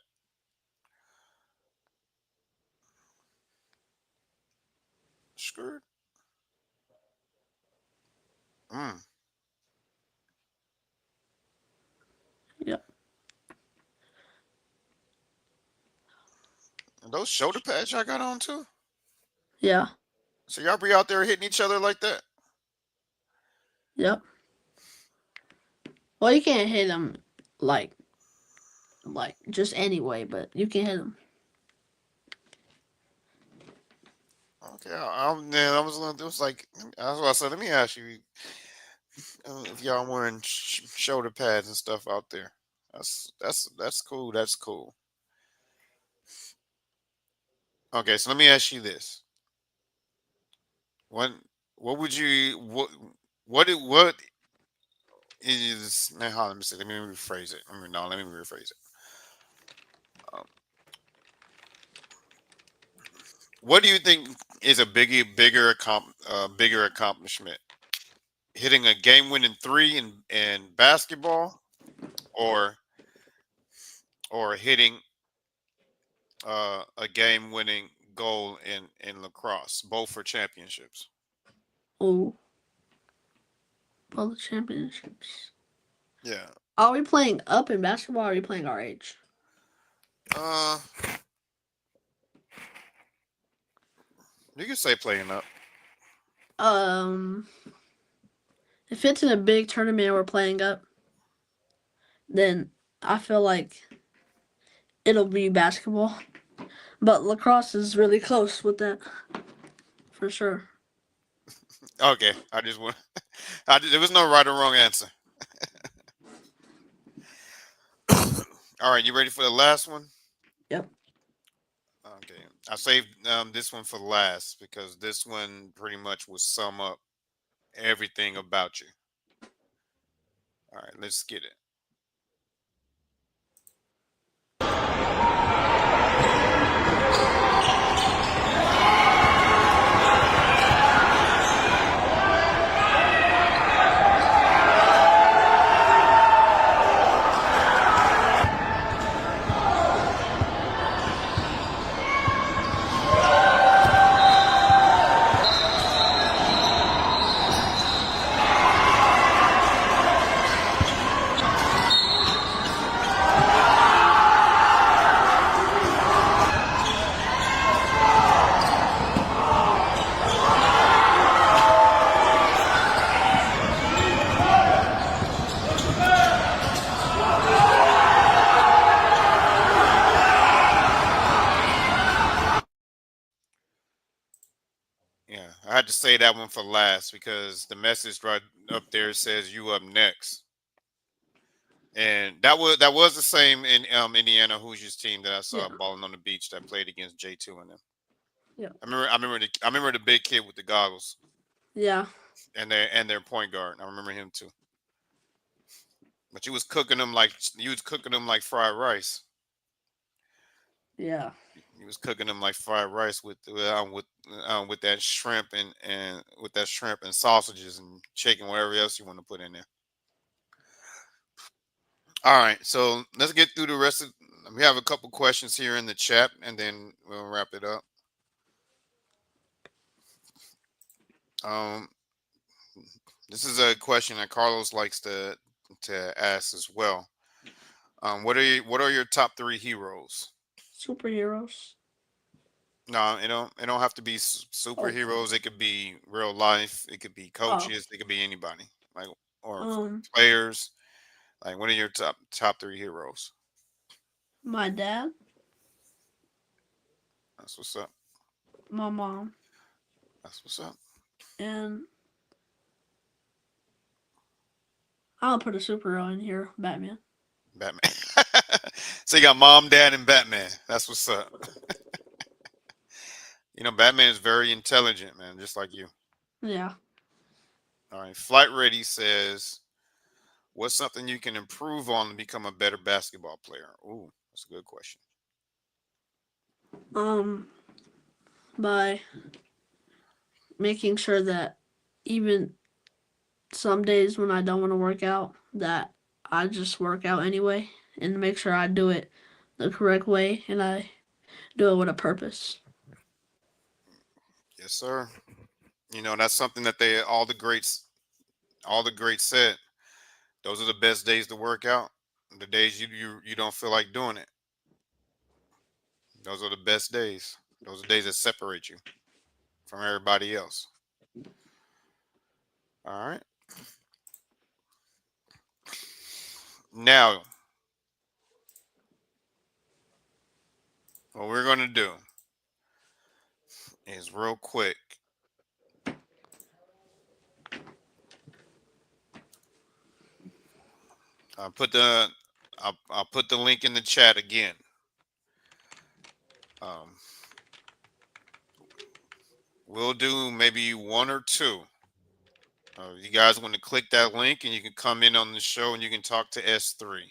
Screwed. Yep. And those shoulder pads y'all got on too? Yeah. So y'all be out there hitting each other like that? Yep. Well, you can't hit them like like just anyway, but you can hit them. Okay, I was it was like that's what I said. Let me ask you if y'all wearing shoulder pads and stuff out there. That's cool. That's cool. Okay, so let me ask you this: what what would you what is now? Let me see. Let me rephrase it. Let me rephrase it. Um, what do you think is a bigger accomplishment? Hitting a game-winning three in basketball, or hitting a game-winning goal in lacrosse, both for championships. Oh, all the championships. Yeah. Are we playing up in basketball? Or are we playing our age? Uh, you can say playing up. Um, if it's in a big tournament we're playing up, then I feel like it'll be basketball. But lacrosse is really close with that, for sure. Okay, I just want. There was no right or wrong answer. All right, you ready for the last one? Yep. Okay, I saved this one for last because this one pretty much will sum up everything about you. All right, let's get it. Yeah, I had to say that one for last because the message right up there says you up next. And that was the same in Indiana Hoosiers team that I saw Yeah. balling on the beach that played against J2 and them. Yeah. I remember the big kid with the goggles Yeah. and their point guard. I remember him too. But you was cooking them like fried rice. Yeah. You was cooking them like fried rice with that shrimp and with that shrimp and sausages and chicken, whatever else you want to put in there. All right, so let's get through the rest of. We have a couple questions here in the chat, and then we'll wrap it up. Um, this is a question that Carlos likes to ask as well. What are your top three heroes? Superheroes. No, it don't have to be Oh. superheroes. It could be real life. It could be Oh. coaches. It could be anybody, like or Um. players. Like, what are your top three heroes? My dad. That's what's up. My mom. That's what's up. And I'll put a superhero in here. Batman. Batman. So you got mom, dad, and Batman. That's what's up. Batman is very intelligent, man, just like you. Yeah. All right. Flight Ready says, what's something you can improve on to become a better basketball player? Ooh, that's a good question. By making sure that even some days when I don't want to work out, that I just work out anyway and make sure I do it the correct way and I do it with a purpose. Yes, sir. That's something that all the greats said. Those are the best days to work out. The days you don't feel like doing it. Those are the best days. Those are days that separate you from everybody else. All right. Now, What we're gonna do is real quick. I'll put the I'll put the link in the chat again. Um, we'll do maybe one or two. You guys want to click that link and you can come in on the show and you can talk to S3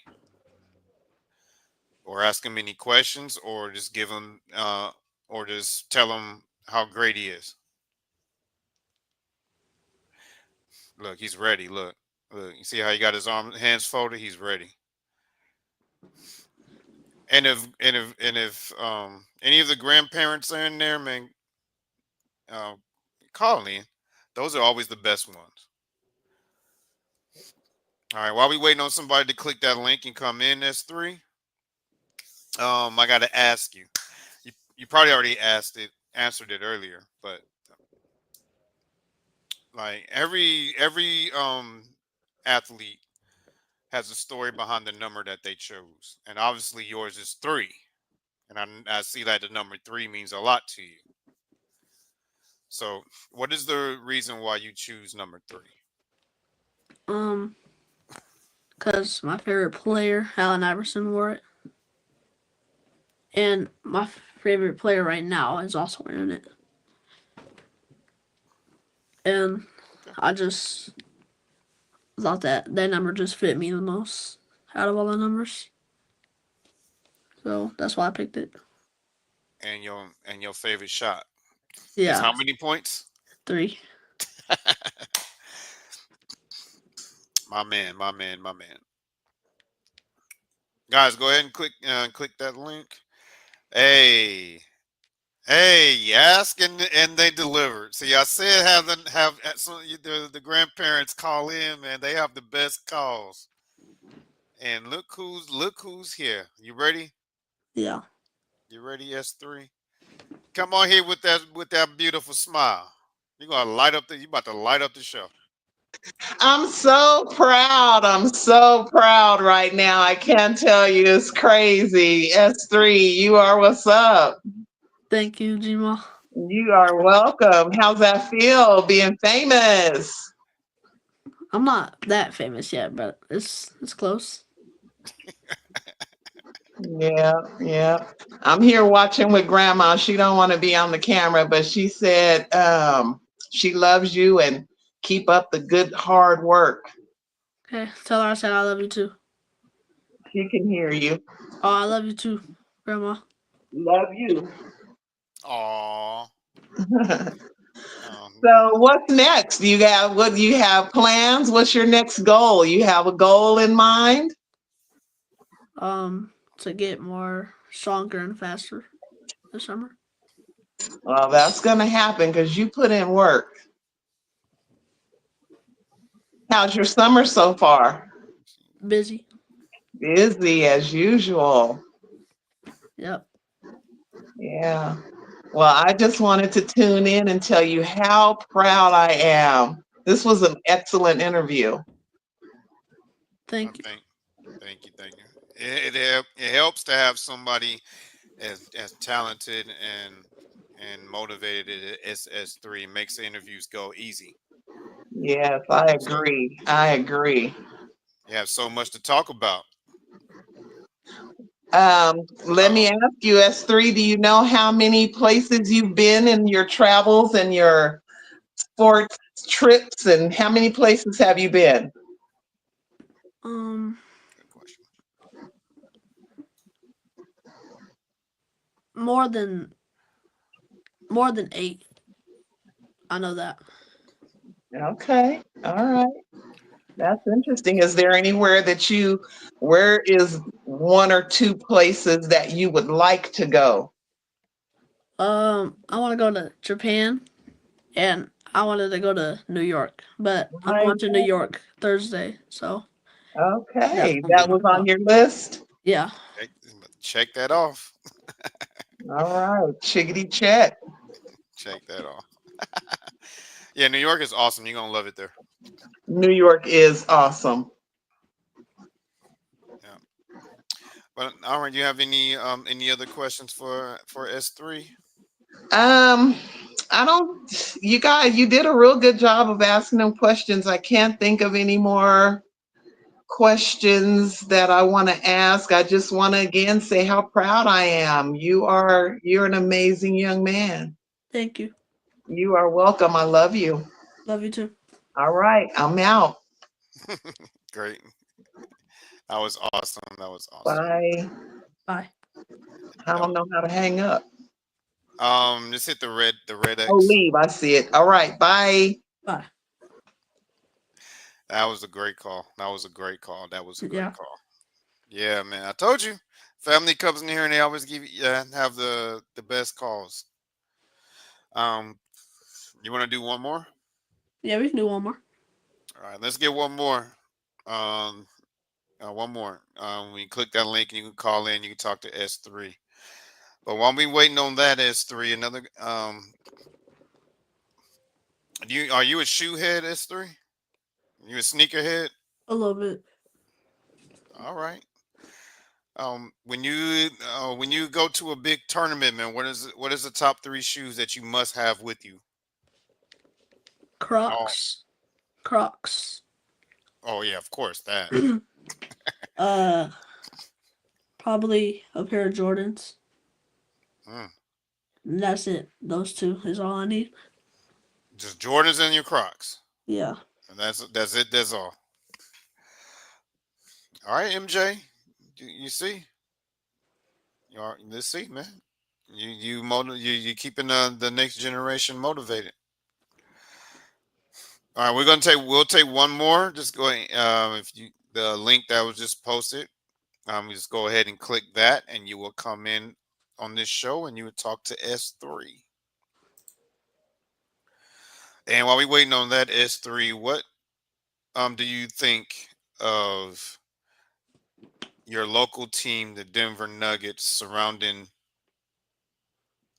or ask him any questions or just give him or just tell him how great he is. Look, he's ready. Look, you see how he got his hands folded? He's ready. And if any of the grandparents are in there, man, call in. Those are always the best ones. All right, while we waiting on somebody to click that link and come in, S3. I got to ask you. You probably already answered it earlier, but like every athlete has a story behind the number that they chose, and obviously yours is 3, and I see that the number 3 means a lot to you. So, what is the reason why you choose number 3? Because my favorite player, Allen Iverson, wore it. And my favorite player right now is also wearing it. And I just thought that number just fit me the most out of all the numbers. So that's why I picked it. And your favorite shot Yeah. is how many points? 3. My man. Guys, go ahead and click that link. Hey, ask and they delivered. See, I said have some the grandparents call in, man. They have the best calls. And look who's here. You ready? Yeah. You ready, S3? Come on here with that beautiful smile. You about to light up the show. I'm so proud. I'm so proud right now. I can't tell you. It's crazy. S3, you are what's up. Thank you, Gma. You are welcome. How's that feel being famous? I'm not that famous yet, but it's close. Yeah. I'm here watching with grandma. She don't want to be on the camera, but she said she loves you and keep up the good hard work. Okay, tell her I said I love you too. She can hear you. Oh, I love you too, Grandma. Love you. Aww. So what's next? Do you have plans? What's your next goal? You have a goal in mind? To get more stronger and faster this summer. Well, that's gonna happen because you put in work. How's your summer so far? Busy. Busy as usual. Yep. Yeah. Well, I just wanted to tune in and tell you how proud I am. This was an excellent interview. Thank you. Thank you. It helps to have somebody as talented and motivated as S3. Makes the interviews go easy. Yes, I agree. You have so much to talk about. Let me ask you, S3, do you know how many places you've been in your travels and your sports trips, and how many places have you been? Good question. More than 8. I know that. Okay, all right. That's interesting. Is there anywhere where is 1 or 2 places that you would like to go? I want to go to Japan, and I wanted to go to New York, but I'm going to New York Thursday, so. Okay, that was on your list? Yeah. Check that off. All right, chickadee check. Check that off. Yeah, New York is awesome. You're gonna love it there. New York is awesome. Yeah. But all right, you have any other questions for S3? I don't. You guys, you did a real good job of asking them questions. I can't think of any more questions that I want to ask. I just want to again say how proud I am. You're an amazing young man. Thank you. You are welcome. I love you. Love you too. All right, I'm out. Great. That was awesome. That was awesome. Bye. Bye. I don't know how to hang up. Just hit the red Oh, X. leave. I see it. All right. Bye. Bye. That was a great call. That was a great call. Yeah. Yeah, man. I told you. Family comes in here and they always have the best calls. You want to do one more? Yeah, we can do one more. All right, let's get one more. One more. When you click that link and you can call in, you can talk to S3. But while we waiting on that S3, another are you a shoe head, S3? You a sneaker head? A little bit. All right. When you go to a big tournament, man, what is the top 3 shoes that you must have with you? Crocs. Crocs. Oh yeah, of course that. Probably a pair of Jordans. Mm. And that's it. Those two is all I need. Just Jordans and your Crocs. Yeah. And that's it. That's all. All right, MJ. You see? Let's see, man. You keeping the next generation motivated. All right, we'll take one more. Just go if you the link that was just posted, just go ahead and click that, and you will come in on this show, and you will talk to S3. And while we waiting on that S3, what do you think of your local team, the Denver Nuggets, surrounding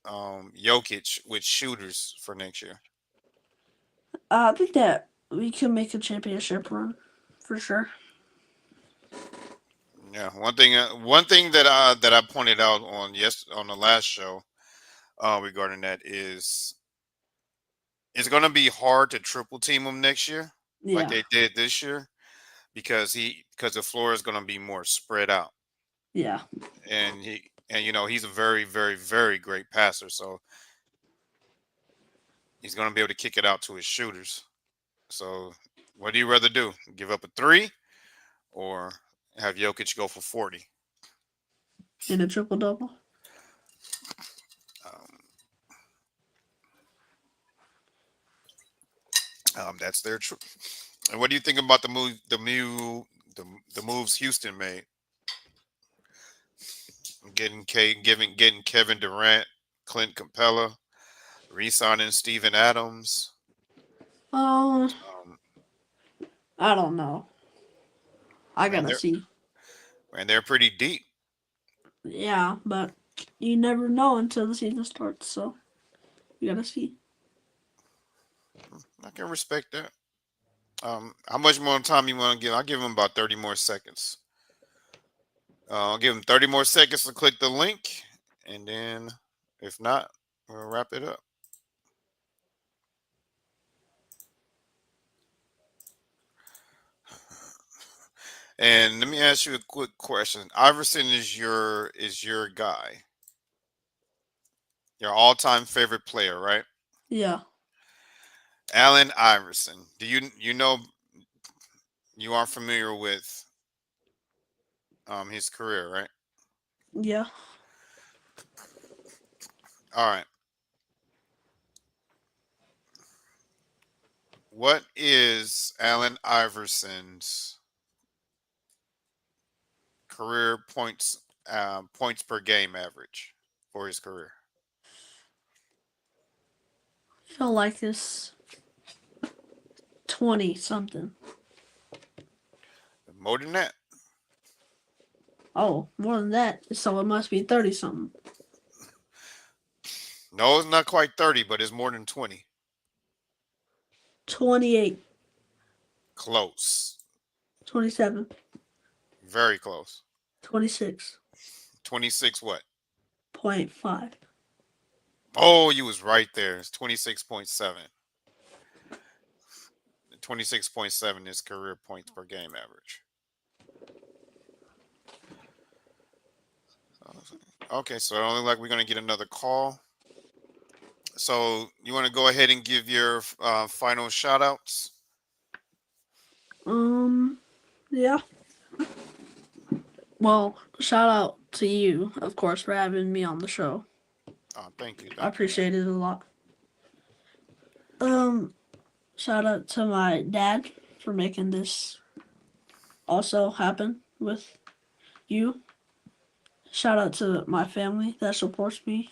Jokic with shooters for next year? I think that we can make a championship run for sure. Yeah, one thing that I pointed out on the last show regarding that is it's going to be hard to triple team him next year like Yeah. they did this year because the floor is going to be more spread out, Yeah. and he's a very very very great passer, so he's going to be able to kick it out to his shooters. So what do you rather do? Give up a 3 or have Jokic go for 40? In a triple double. That's their truth. And what do you think about the moves Houston made? Getting Kevin Durant, Clint Capella, re-signing Steven Adams. I Um, don't know. I gotta see. And they're pretty deep. Yeah, but you never know until the season starts, so you gotta see. I can respect that. How much more time you want to give? I'll give him about 30 more seconds. I'll give him 30 more seconds to click the link, and then if not, we'll wrap it up. And let me ask you a quick question. Iverson is your guy, your all-time favorite player, right? Yeah. Allen Iverson. Do you know you are familiar with his career, right? Yeah. All right. What is Allen Iverson's career points per game average for his career? I feel like it's 20 something. More than that. Oh, more than that. So it must be 30 something. No, it's not quite 30, but it's more than 20. 28. Close. 27. Very close. 26. 26 what? 0.5. Oh, you was right there. It's 26.7. 26.7 is career points per game average. Okay, so it only like we're gonna get another call. So you want to go ahead and give your final shout outs? Yeah. Well, shout out to you, of course, for having me on the show. Oh, thank you, I thank you. appreciate it a lot. Shout out to my dad for making this also happen with you. Shout out to my family that supports me.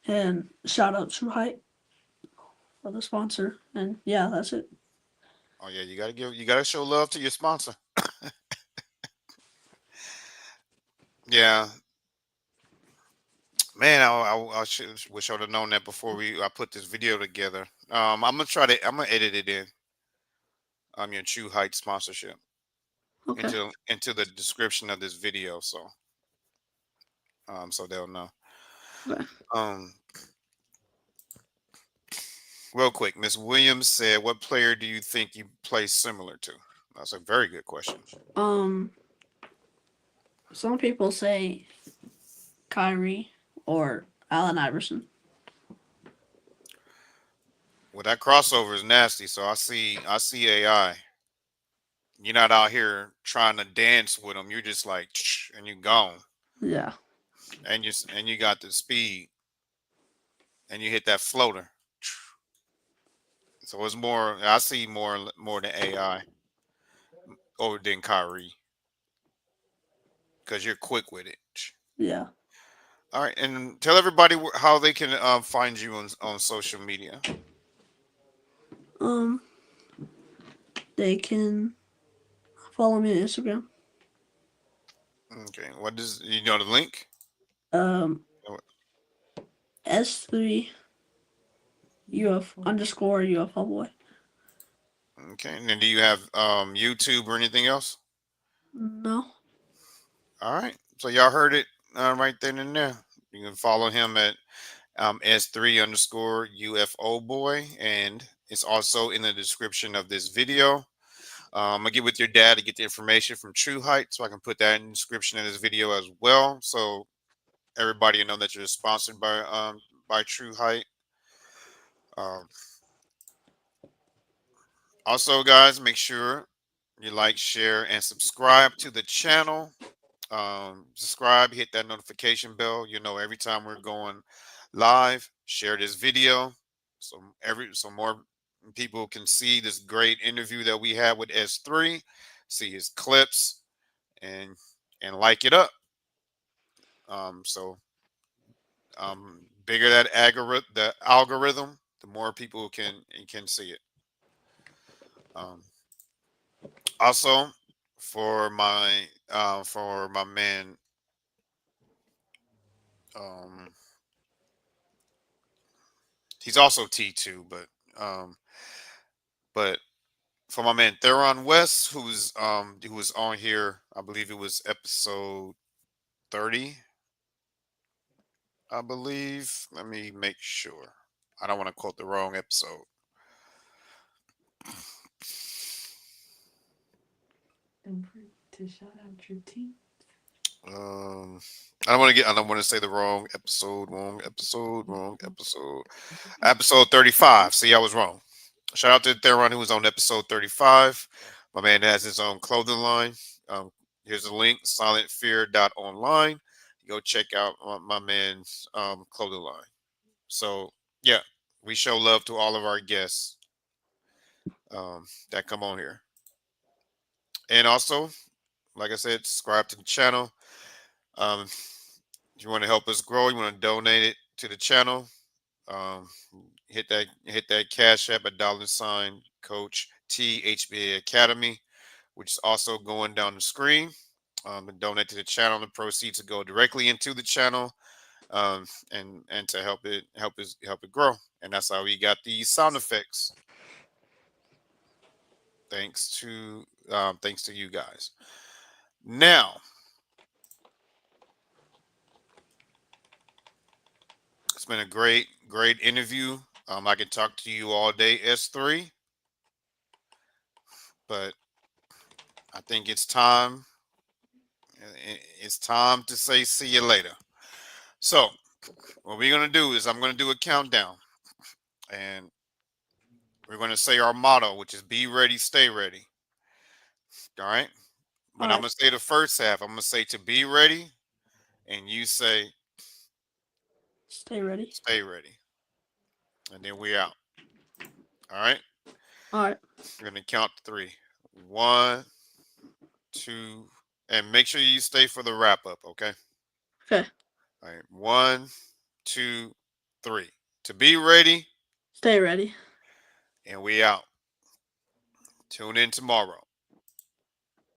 And shout out to Height for the sponsor. And yeah, that's it. Oh yeah, you gotta show love to your sponsor. Yeah, man, I wish I would have known that before I put this video together. I'm gonna edit it in. Your True Height sponsorship Okay. into the description of this video, so they'll know. Okay. Real quick, Miss Williams said, "What player do you think you play similar to?" That's a very good question. Some people say Kyrie or Allen Iverson. Well, that crossover is nasty. So I see AI. You're not out here trying to dance with them. You're just like, and you're gone. Yeah. And you got the speed, and you hit that floater. So it's more. I see more than AI over than Kyrie because you're quick with it. Yeah. All right, and tell everybody how they can find you on social media. Um, they can follow me on Instagram. Okay, what does you know the link? S3 UF underscore UFO boy. Okay, and then do you have YouTube or anything else? No. All right, so y'all heard it right then and there. You can follow him at S3 underscore UFO boy, and it's also in the description of this video. I'm gonna get with your dad to get the information from True Height, so I can put that in the description of this video as well, so everybody will know that you're sponsored by True Height. Um, Also, guys, make sure you like, share, and subscribe to the channel. Subscribe, hit that notification bell. You know every time we're going live. Share this video so more people can see this great interview that we had with S3, see his clips, and like it up. So bigger that algorithm, the more people can see it. Also, for my man, he's also T2, but for my man Theron West, who was on here, I believe it was episode 30. I believe. Let me make sure. I don't want to quote the wrong episode. Don't forget to shout out your team. I don't want to say the wrong episode. Episode 35. See, I was wrong. Shout out to Theron who was on episode 35. My man has his own clothing line. Here's a link, silentfear.online. Go check out my man's clothing line. So yeah, we show love to all of our guests that come on here. And also, like I said, subscribe to the channel. If you want to help us grow, you want to donate it to the channel. Hit that Cash App at $ Coach THBA Academy, which is also going down the screen. And donate to the channel. The proceeds to go directly into the channel, and to help it grow. And that's how we got these sound effects. Thanks to you guys. Now, It's been a great interview. I can talk to you all day, S3, but I think it's time. It's time to say see you later. So what we're gonna do is I'm gonna do a countdown, and we're gonna say our motto, which is "Be ready, stay ready." All right. But I'm Alright. gonna say the first half. I'm gonna say to be ready, and you say Stay ready. stay ready, and then we out. All right. Alright. We're gonna count to 3. 1, 2, and make sure you stay for the wrap up. Okay. Okay. All right. 1, 2, 3. To be ready, Stay ready. and we out. Tune in tomorrow.